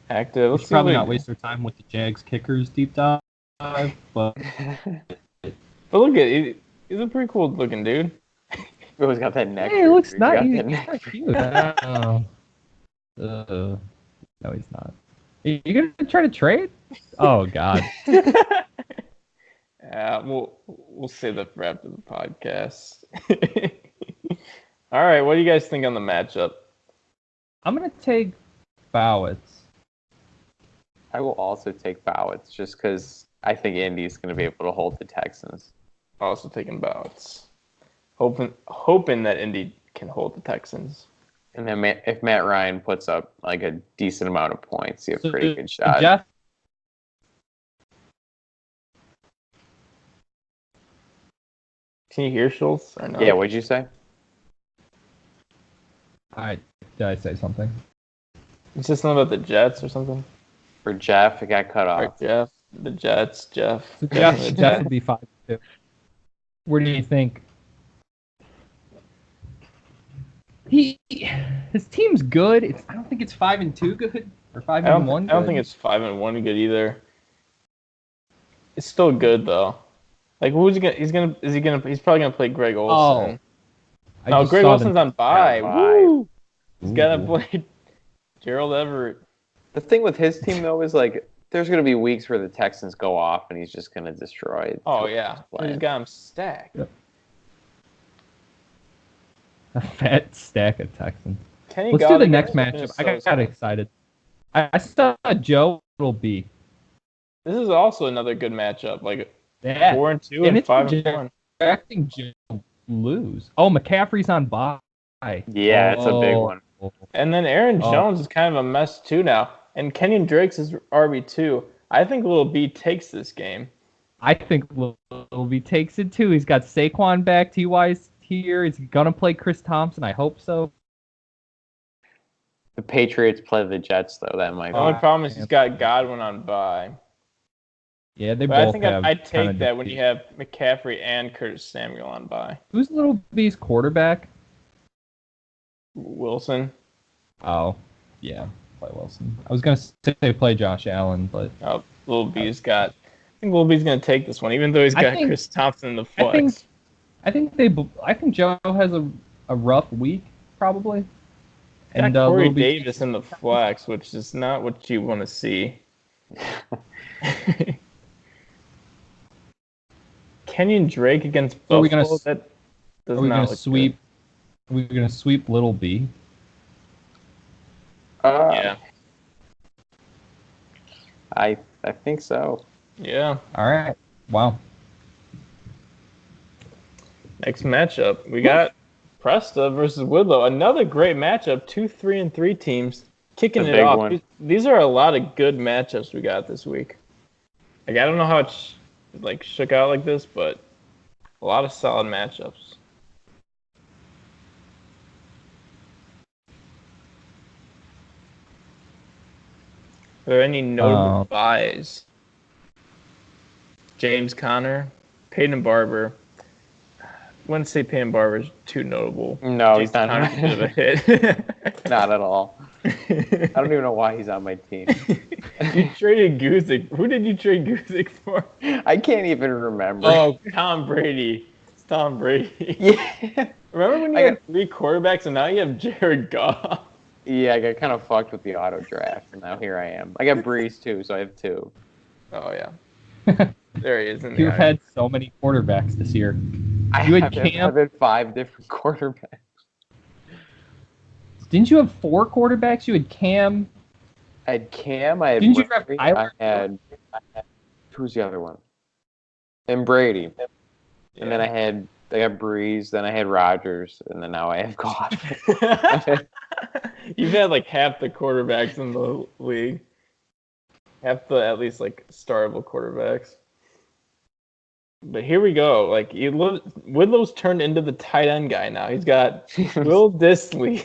Active. We should probably not waste our time with the Jags kickers deep dive, but look at it. He's a pretty cool looking dude. He always got that neck. hey, it looks nice. He's He's kind of cute. No, he's not. You gonna try to trade? Oh God. We'll save that for after the podcast. All right, what do you guys think on the matchup? I'm gonna take Bowitz. I will also take Bowitz just because I think Indy's going to be able to hold the Texans. Also taking Bowitz. Hoping that Indy can hold the Texans. And then if Matt Ryan puts up like a decent amount of points, you have a pretty good shot. Jeff, can you hear Schultz or no? Yeah, what'd you say? did I say something? It's just something about the Jets or something. For Jeff, it got cut Or off. Jeff. The Jets, Jeff. So Jeff would be 5-2. Where do you think? His team's good. I don't think it's 5-2 good or 5-1. I don't think it's 5-1 good either. It's still good though. Like who's he gonna? He's probably gonna play Greg Olsen. No, Greg Olsen's on bye. Woo! He's gotta play Gerald Everett. The thing with his team though is like there's gonna be weeks where the Texans go off and he's just gonna destroy it. Oh yeah, he's got him stacked. Yep. A fat stack of Texans. Kenny Let's do the next Galladay matchup. I got excited. I saw Joe Little B. This is also another good matchup. Like Yeah. 4-2 and 5-1. Expecting Joe lose. Oh, McCaffrey's on bye. Yeah, it's a big one. And then Aaron Jones is kind of a mess too now. And Kenyon Drake's is RB2. I think Little B takes this game. I think Little B takes it too. He's got Saquon back. T.Y.'s here. He's gonna play Chris Thompson. I hope so. The Patriots play the Jets though. That might. The only problem is he's got Godwin on bye. Yeah, they But both I think have. I'd take that when you have McCaffrey and Curtis Samuel on bye. Who's Little B's quarterback? Wilson. Oh, yeah, play Wilson. I was gonna say play Josh Allen, but Little B's got. I think Little B's gonna take this one, even though he's got Chris Thompson in the flex. I think Joe has a rough week probably. And Corey Davis in the flex, which is not what you want to see. Kenyon Drake against Buffalo. Are we gonna sweep? Are we gonna sweep Little B? Yeah. I think so. Yeah. All right. Wow. Next matchup, we got Presta versus Woodlow. Another great matchup. 2 3-3 teams kicking it off. One. These are a lot of good matchups we got this week. Like I don't know how it shook out like this, but a lot of solid matchups. Are there any notable buys? James Conner, Peyton Barber. I wouldn't say Peyton Barber is too notable. No, he's not. A bit of a hit. Not at all. I don't even know why he's on my team. You traded Guzik. Who did you trade Guzik for? I can't even remember. Oh, Tom Brady. It's Tom Brady. Yeah. Remember when you had 3 quarterbacks and now you have Jared Goff? Yeah, I got kind of fucked with the auto draft, and now here I am. I got Breeze too, so I have 2. Oh yeah. There he is. You've had so many quarterbacks this year. I've had 5 different quarterbacks. Didn't you have 4 quarterbacks? You had Cam. I had Cam. I had. Didn't you Brady, draft Tyler? I had. Who's the other one? And Brady. Yeah. And then I got Breeze. Then I had Rodgers, and then now I have Goff. You've had like half the quarterbacks in the league. Have to at least like startable quarterbacks. But here we go. Like Whitlow's turned into the tight end guy now. He's got Will Dissly,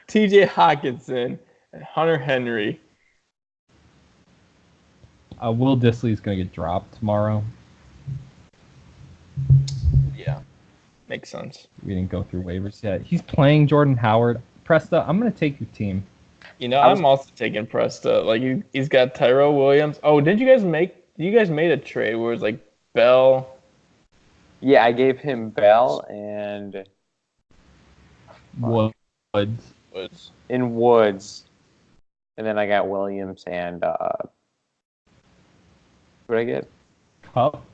T.J. Hawkinson, and Hunter Henry. Will Dissly's going to get dropped tomorrow. Yeah, makes sense. We didn't go through waivers yet. He's playing Jordan Howard. Presta, I'm going to take your team. You know, I'm also taking Presta. Like he's got Tyrell Williams. Oh, did you guys made a trade where it was like Bell? Yeah, I gave him Bell and Woods. In Woods. And then I got Williams and what did I get? Cup.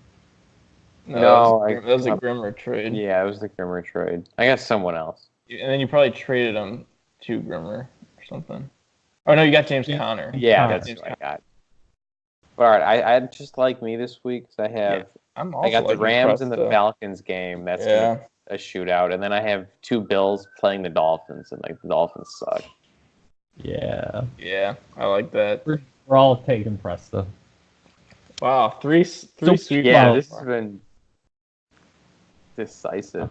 No, that was a Grimmer trade. Yeah, it was the Grimmer trade. I got someone else. And then you probably traded him to Grimmer or something. Oh no, you got James Conner. Yeah, that's what I got. All right, I just like me this week because I got the Rams and the Falcons game. That's gonna be a shootout, and then I have 2 Bills playing the Dolphins, and like the Dolphins suck. Yeah. Yeah, I like that. We're all taking Presta. Wow, three sweet. Yeah, this has been decisive.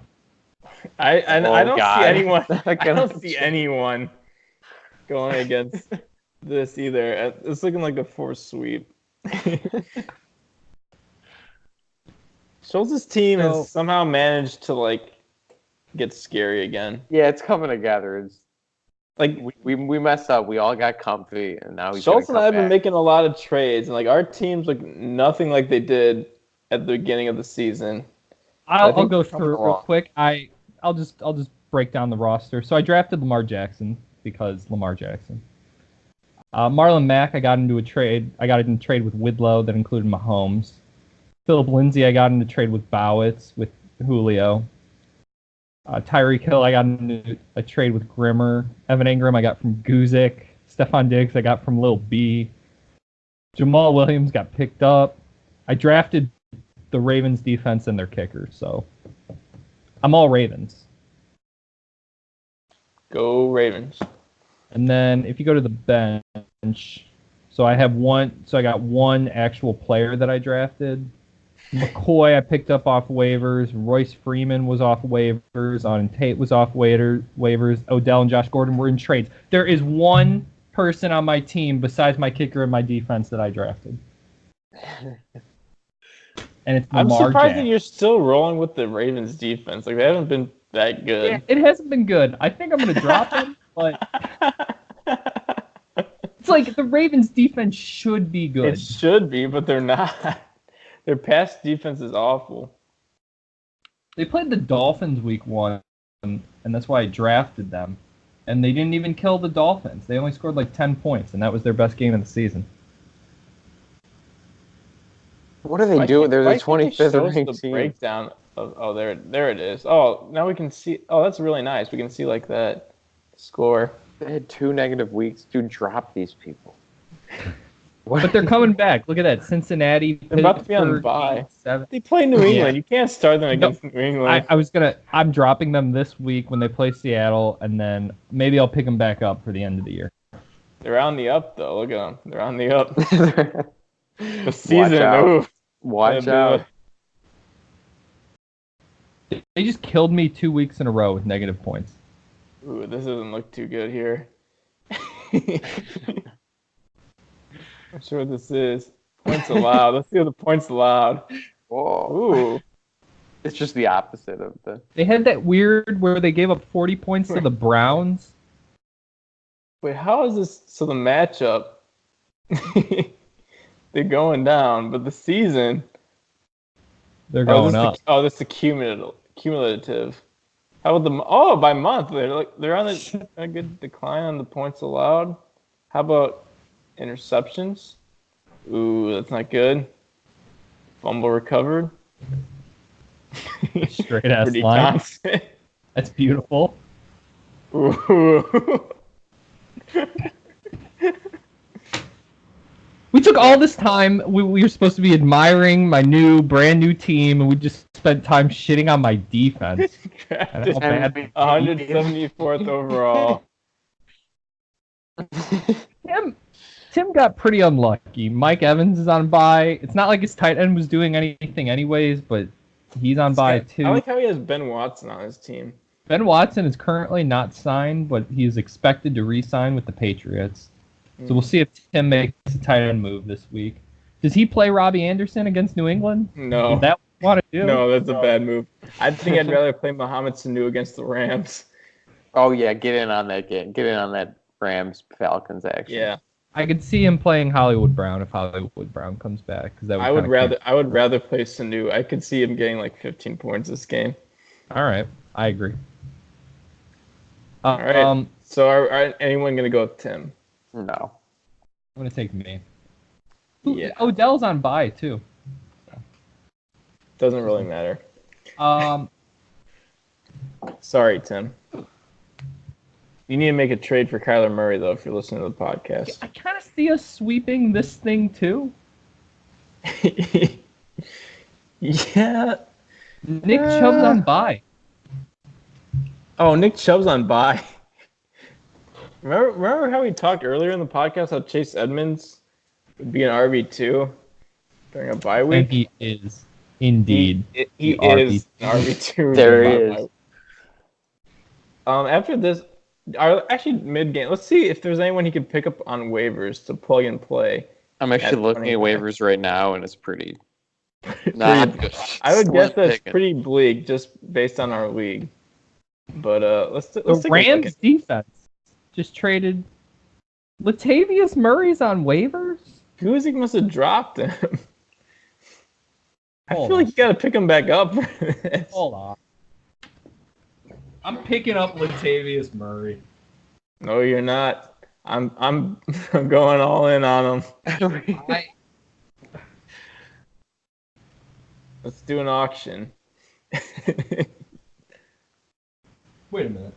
I don't see anyone. I don't see anyone going against this either. It's looking like a 4 sweep. Schultz's team has somehow managed to like get scary again. Yeah, it's coming together. It's like we messed up. We all got comfy, and now Schultz and I have been making a lot of trades, and like our teams look nothing like they did at the beginning of the season. I'll go through it real quick. I'll just break down the roster. So I drafted Lamar Jackson because Lamar Jackson. Marlon Mack, I got into a trade. I got in a trade with Whitlow that included Mahomes. Philip Lindsay, I got into a trade with Bowitz with Julio. Tyreek Hill, I got into a trade with Grimmer. Evan Ingram, I got from Guzik. Stephon Diggs, I got from Lil B. Jamal Williams got picked up. I drafted the Ravens defense and their kicker, so I'm all Ravens. Go Ravens. And then if you go to the bench, so I got one actual player that I drafted. McCoy I picked up off waivers. Royce Freeman was off waivers. Auden Tate was off waivers. Odell and Josh Gordon were in trades. There is one person on my team besides my kicker and my defense that I drafted. And it's Lamar I'm surprised Jackson. that you're still rolling with the Ravens defense. Like they haven't been that good. Yeah, it hasn't been good. I think I'm going to drop him, but it's like the Ravens defense should be good. It should be, but they're not. Their pass defense is awful. They played the Dolphins week 1, and that's why I drafted them. And they didn't even kill the Dolphins. They only scored like 10 points, and that was their best game of the season. What do they do? They're the 25th ranked team. Breakdown of there it is. Oh, now we can see. Oh, that's really nice. We can see like that score. They had 2 negative weeks. Dude, drop these people. But they're coming back. Look at that. Cincinnati. They're about to be on bye. They play New England. Yeah. You can't start them against New England. I'm dropping them this week when they play Seattle, and then maybe I'll pick them back up for the end of the year. They're on the up, though. Look at them. They're on the up. The season. Watch out. They just killed me 2 weeks in a row with negative points. Ooh, this doesn't look too good here. I'm sure what this is. Points allowed. Let's see what the points allowed. Whoa. Ooh. It's just the opposite of the... They had that weird where they gave up 40 points to the Browns. Wait, how is this... So the matchup... They're going down, but the season... They're going up. This is cumulative. How about the... by month. They're on a good decline on the points allowed. How about interceptions? Ooh, that's not good. Fumble recovered. Straight ass line. That's beautiful. Ooh. We took all this time. We were supposed to be admiring my brand new team, and we just spent time shitting on my defense. 174th overall. Tim got pretty unlucky. Mike Evans is on bye. It's not like his tight end was doing anything anyways, but he's on bye too. I like how he has Ben Watson on his team. Ben Watson is currently not signed, but he is expected to re-sign with the Patriots. So we'll see if Tim makes a tight end move this week. Does he play Robbie Anderson against New England? No. Is that what you want to do? No, that's a bad move. I think I'd rather play Mohamed Sanu against the Rams. Oh yeah, get in on that game. Get in on that Rams Falcons action. Yeah. I could see him playing Hollywood Brown if Hollywood Brown comes back. I would rather play Sanu. I could see him getting like 15 points this game. All right, I agree. All right. So are anyone going to go with Tim? No. I'm going to take me. Yeah. Odell's on bye, too. Doesn't really matter. Um, Sorry, Tim. You need to make a trade for Kyler Murray, though, if you're listening to the podcast. I kind of see us sweeping this thing, too. Yeah. Nick Chubb's on bye. Oh, Nick Chubb's on bye. Remember how we talked earlier in the podcast how Chase Edmonds would be an RB2 during a bye week? And he is, indeed. He is an RB2. There he is. After this, actually mid-game, let's see if there's anyone he could pick up on waivers to plug and play. I'm actually looking at waivers right now, and it's pretty not good. I would guess that's pretty bleak just based on our league. But let's take the Rams defense just traded Latavius Murray's on waivers. Guzik must have dropped him. I feel like you got to pick him back up. Hold on. I'm picking up Latavius Murray. No, you're not. I'm going all in on him. Let's do an auction. Wait a minute.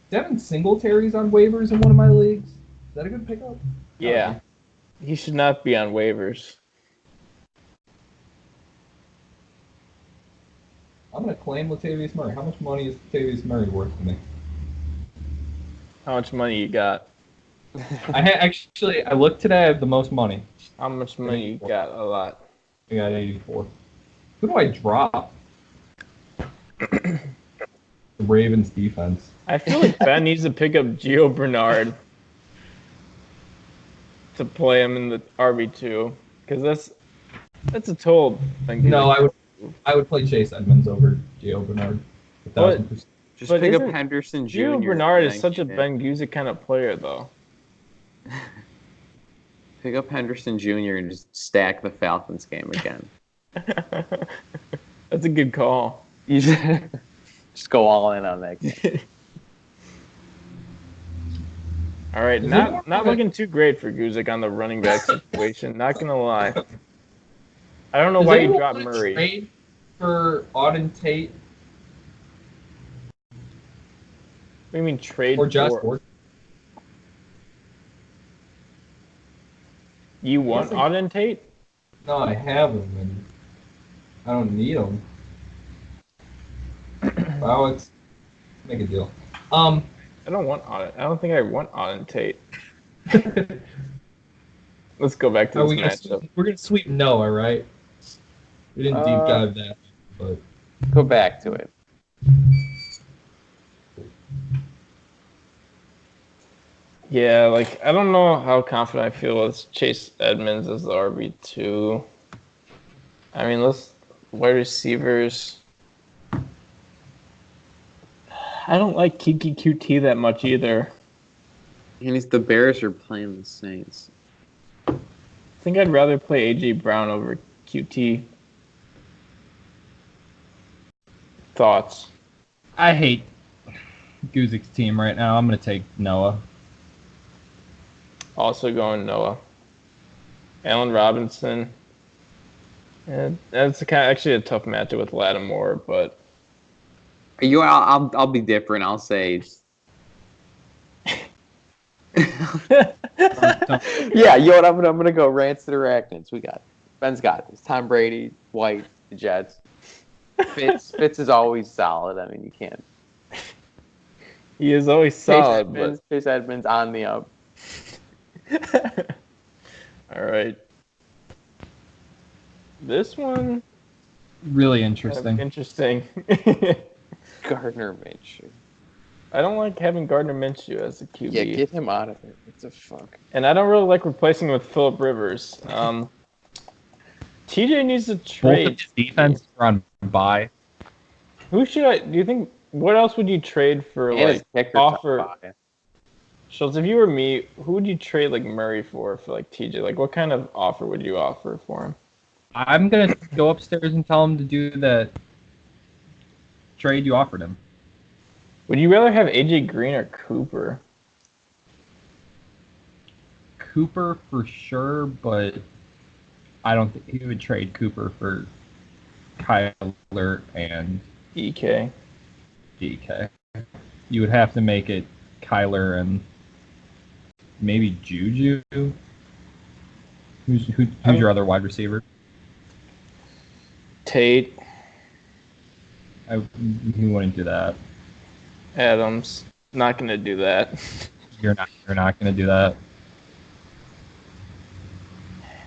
Devin Singletary's on waivers in one of my leagues. Is that a good pickup? Yeah. He should not be on waivers. I'm going to claim Latavius Murray. How much money is Latavius Murray worth to me? How much money you got? I looked today. I have the most money. How much money 84. You got? A lot. I got 84. Who do I drop? The Ravens defense. I feel like Ben needs to pick up Gio Bernard to play him in the RB2 because that's a total. No, I would play Chase Edmonds over Gio Bernard. 1,000%. Just pick up Henderson Jr. Gio Bernard is such a Ben Guzik kind of player, though. Pick up Henderson Jr. and just stack the Falcons game again. That's a good call. You just go all in on that game. All right, not looking too great for Guzik on the running back situation. Not gonna lie. I don't know why you dropped Murray. Trade for Auden Tate. What do you mean trade or Josh for? Gordon? You want Auden Tate? No, I have him, and I don't need him. Wow, let's make a deal. I don't want Auden. I don't think I want Auden Tate. Let's go back to this matchup. We're gonna sweep Noah, right? We didn't deep dive that, but go back to it. Yeah, like I don't know how confident I feel with Chase Edmonds as the RB2. I mean, wide receivers. I don't like Kiki QT that much either. And the Bears are playing the Saints. I think I'd rather play AJ Brown over QT. Thoughts? I hate Guzik's team right now. I'm going to take Noah. Also going Noah. Allen Robinson. And that's actually a tough matchup with Lattimore, but I'll be different. I'll say. Yeah, you know what? I'm gonna go rants to the arachnids. We got it. Ben's got this. Tom Brady, White, the Jets. Fitz is always solid. I mean, you can't. He is always solid. Chase Edmonds on the up. All right. This one Really interesting. Interesting. Gardner Minshew. I don't like having Gardner Minshew as a QB. Yeah, get him out of it. What the fuck? And I don't really like replacing him with Phillip Rivers. TJ needs to trade. Both of his defenses are on bye. Who should I? Do you think? What else would you trade for? And Like his kicker's offer. on bye. Schultz, if you were me, who would you trade like Murray for like TJ? Like, what kind of offer would you offer for him? I'm gonna go upstairs and tell him to do the trade you offered him. Would you rather have AJ Green or Cooper? Cooper for sure, but I don't think he would trade Cooper for Kyler and DK. DK. You would have to make it Kyler and maybe Juju. Who's your other wide receiver? Tate. He wouldn't do that. Adams. Not gonna do that. You're not gonna do that.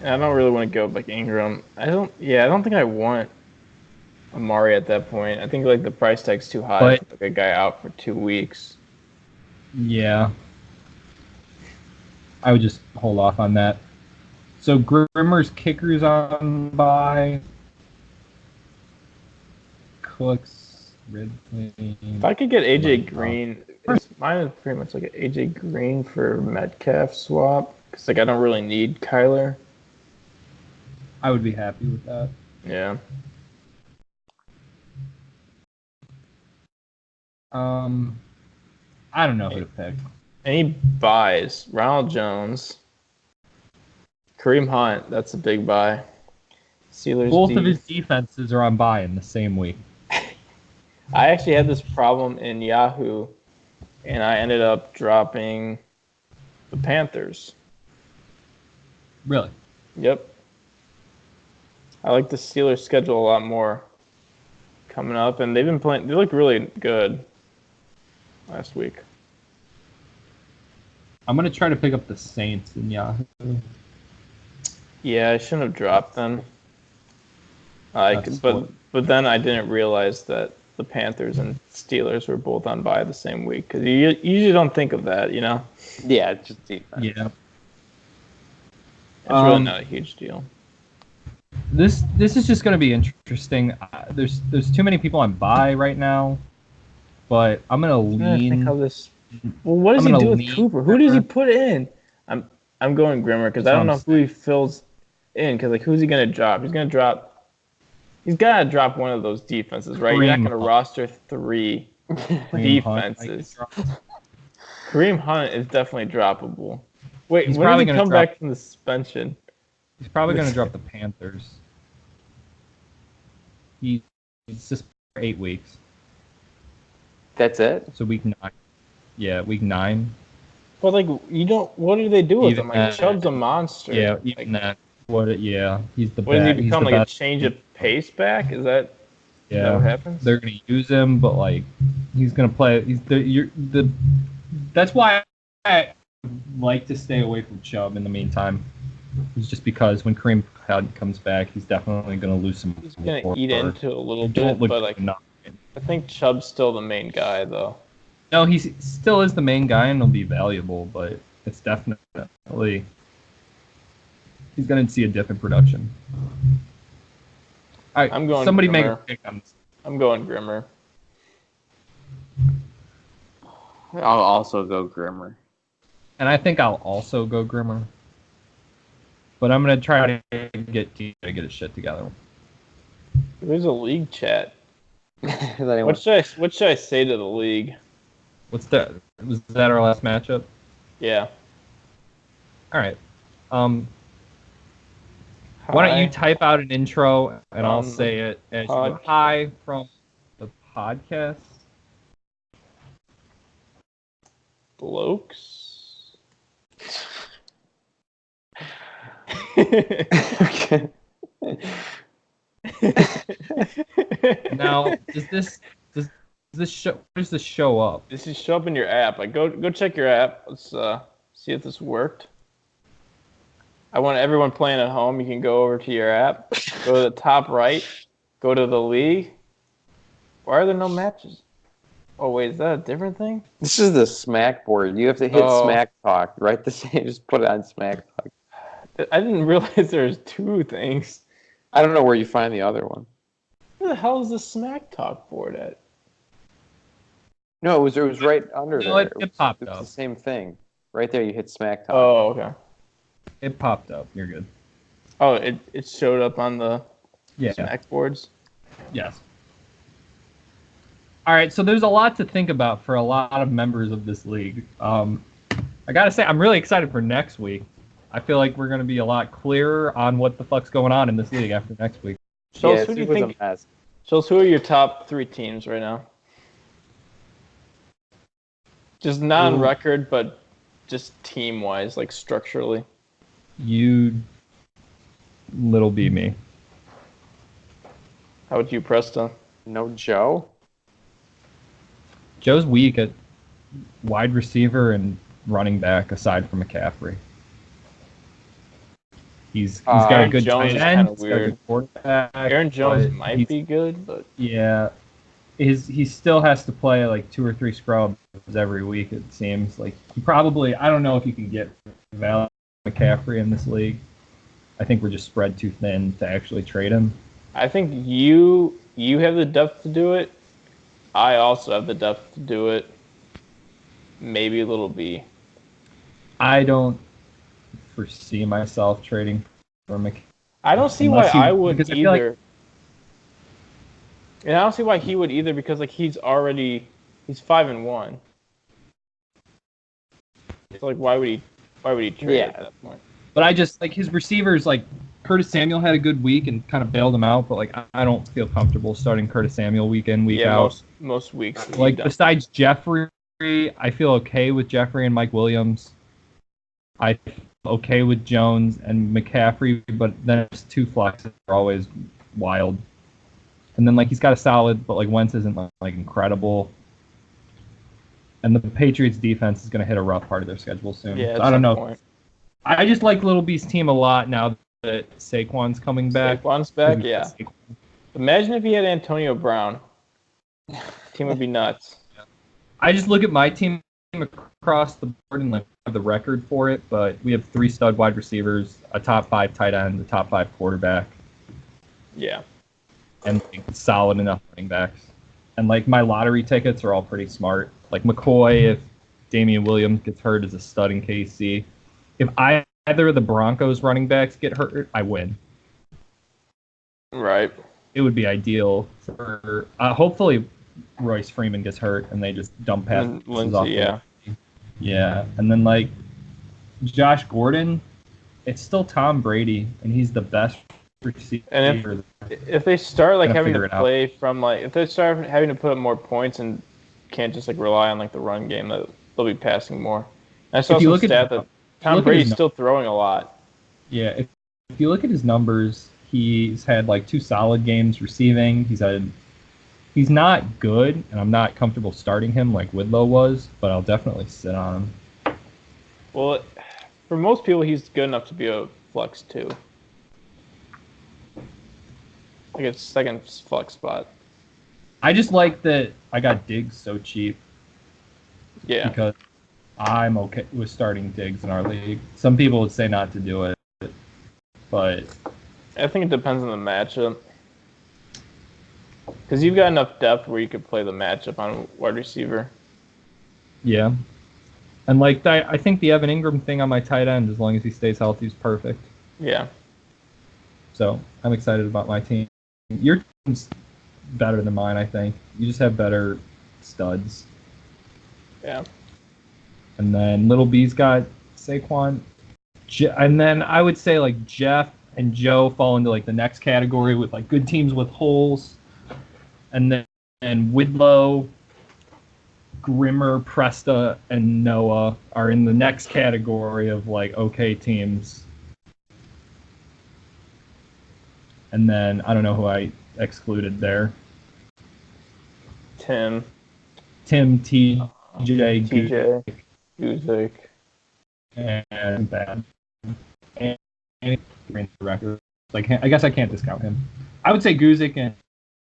I don't really want to go like Ingram. I don't think I want Amari at that point. I think like the price tag's too high But- for like a guy out for 2 weeks. Yeah. I would just hold off on that. So Grimmer's kicker's on by. Cooks, Ridley. If I could get AJ Green, mine is pretty much like an AJ Green for Metcalf swap. Because like I don't really need Kyler. I would be happy with that. Yeah. I don't know who to pick. And he buys Ronald Jones, Kareem Hunt. That's a big buy. Steelers. Both of his defenses are on bye in the same week. I actually had this problem in Yahoo, and I ended up dropping the Panthers. Really? Yep. I like the Steelers' schedule a lot more coming up, and they've been playing. They look really good last week. I'm gonna try to pick up the Saints in Yahoo. Yeah, I shouldn't have dropped them. That's But then I didn't realize that the Panthers and Steelers were both on bye the same week because you usually don't think of that, you know. Yeah, it's just defense. Yeah. It's really not a huge deal. This is just gonna be interesting. There's too many people on bye right now, but I'm gonna I'm trying to think how lean. this. Well, what does I'm he gonna do with lean Cooper? Who does he Grimmer. put in? I'm going Grimmer because I don't know who he fills in because like who's he gonna drop? He's gotta drop one of those defenses, right? You're not Kareem gonna Hunt. roster 3 Kareem Hunt defenses. Kareem Hunt is definitely droppable. Wait, He's when probably does he gonna come drop- back from the suspension? He's probably gonna drop the Panthers. He's just for 8 weeks. That's it? So week 9. Yeah, week 9. But like you don't. What do they do with Even him? Like that- Chubb's a monster. Yeah, Like, even that. Yeah, he's the what does he best. He's become the like best. a change of pace back? Is that Yeah, what happens? they're gonna use him, but like he's gonna play. That's why I like to stay away from Chubb in the meantime. It's just because when Kareem Hunt comes back, he's definitely gonna lose some. He's gonna more. eat into a little Don't bit, look but like enough. I think Chubb's still the main guy though. No, he still is the main guy and he'll be valuable, but it's definitely he's gonna see a dip in production. All right, I'm going somebody make Grimmer. a pick on this. I'm going Grimmer. I'll also go Grimmer. And I think I'll also go Grimmer. But I'm gonna try to get his shit together. There's a league chat. Is anyone- What should I say to the league? What's that? Was that our last matchup? Yeah. All right. Why don't you type out an intro and I'll say it as you go. podcast. Hi from the podcast. Blokes? Okay. Now, does this show? Where does this show up? This should show up in your app. Like go check your app. Let's see if this worked. I want everyone playing at home. You can go over to your app, go to the top right, go to the league. Why are there no matches? Oh wait, is that a different thing? This is the Smack board. You have to hit Smack Talk, right? Just put it on Smack Talk. I didn't realize there was two things. I don't know where you find the other one. Where the hell is the Smack Talk board at? No, it was right under there. It popped It's up. the same thing. Right there, you hit Smack Talk. Oh, okay. It popped up. You're good. Oh, it showed up on the Smack boards? Yes. All right, so there's a lot to think about for a lot of members of this league. I got to say, I'm really excited for next week. I feel like we're going to be a lot clearer on what the fuck's going on in this league after next week. Schultz, who do you think? Schultz, who are your top 3 teams right now? Just not on record, but just team-wise, like structurally. You, little B me. How would you, Preston? No Joe? Joe's weak at wide receiver and running back, aside from McCaffrey. He's got a good Jones tight end. Is weird. Got a quarterback. Aaron Jones might be good, but yeah, he still has to play like 2 or 3 scrubs every week. It seems like he probably. I don't know if you can get value McCaffrey in this league. I think we're just spread too thin to actually trade him. I think you have the depth to do it. I also have the depth to do it. Maybe a little B. I don't foresee myself trading for McCaffrey. I don't see why I would either. And I don't see why he would either, because like he's 5-1. So like why would he trade at that point? But I just like his receivers, like Curtis Samuel had a good week and kind of bailed him out, but like I don't feel comfortable starting Curtis Samuel week in, week out. Most weeks. Like besides Jeffrey, I feel okay with Jeffrey and Mike Williams. I feel okay with Jones and McCaffrey, but then it's 2 flexes are always wild. And then like he's got a solid, but like Wentz isn't like incredible. And the Patriots defense is going to hit a rough part of their schedule soon. Yeah, so I don't know. Point. I just like Little B's team a lot now that Saquon's back. Saquon's back, yeah. Imagine if he had Antonio Brown. Team would be nuts. I just look at my team across the board and like have the record for it, but we have 3 stud wide receivers, a top 5 tight end, a top 5 quarterback. Yeah. And like, solid enough running backs. And like my lottery tickets are all pretty smart. Like McCoy, if Damian Williams gets hurt, is a stud in KC. If either of the Broncos running backs get hurt, I win. Right. It would be ideal for hopefully Royce Freeman gets hurt and they just dump passes off. Yeah. Yeah. And then like Josh Gordon, it's still Tom Brady and he's the best receiver. And if they start like having to play from like if they start having to put up more points and can't just like rely on like the run game, they'll be passing more. And I saw some stat that Tom Brady's still throwing a lot. Yeah, if you look at his numbers, he's had like 2 solid games receiving. He's not good, and I'm not comfortable starting him like Widlow was, but I'll definitely sit on him. Well, for most people, he's good enough to be a flex too. Like it's second flex spot. I just like that I got Diggs so cheap. Yeah. Because I'm okay with starting Diggs in our league. Some people would say not to do it, but I think it depends on the matchup. Because you've got enough depth where you could play the matchup on wide receiver. Yeah. And like I think the Evan Ingram thing on my tight end, as long as he stays healthy, is perfect. Yeah. So I'm excited about my team. Your team's better than mine, I think. You just have better studs. Yeah. And then Little B's got Saquon. And then I would say like Jeff and Joe fall into like the next category with like good teams with holes. And then Widlow, Grimmer, Presta, and Noah are in the next category of like okay teams. And then I don't know who I excluded there. Tim, TJ, Guzik. and bad. the record. Like, I guess I can't discount him. I would say Guzik and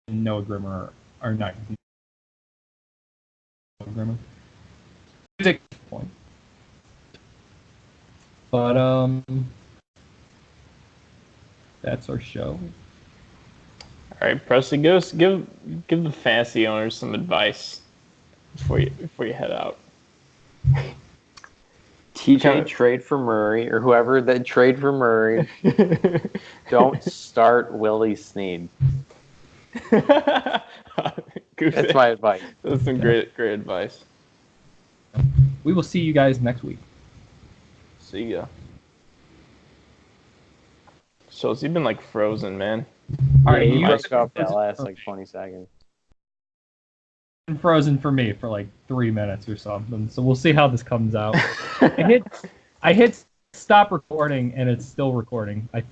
Noah Grimmer are not. Noah Grimmer. Guzik point. But that's our show. All right, Preston, give the fantasy owners some advice before you head out. TJ trade for Murray, or whoever that trade for Murray. Don't start Willie Snead. That's my advice. That's some great advice. We will see you guys next week. See ya. Schultz, you've been like frozen, man. All right, You guys broke up that last like 20 seconds. been frozen for me for like 3 minutes or something. So we'll see how this comes out. I hit stop recording and it's still recording. I think.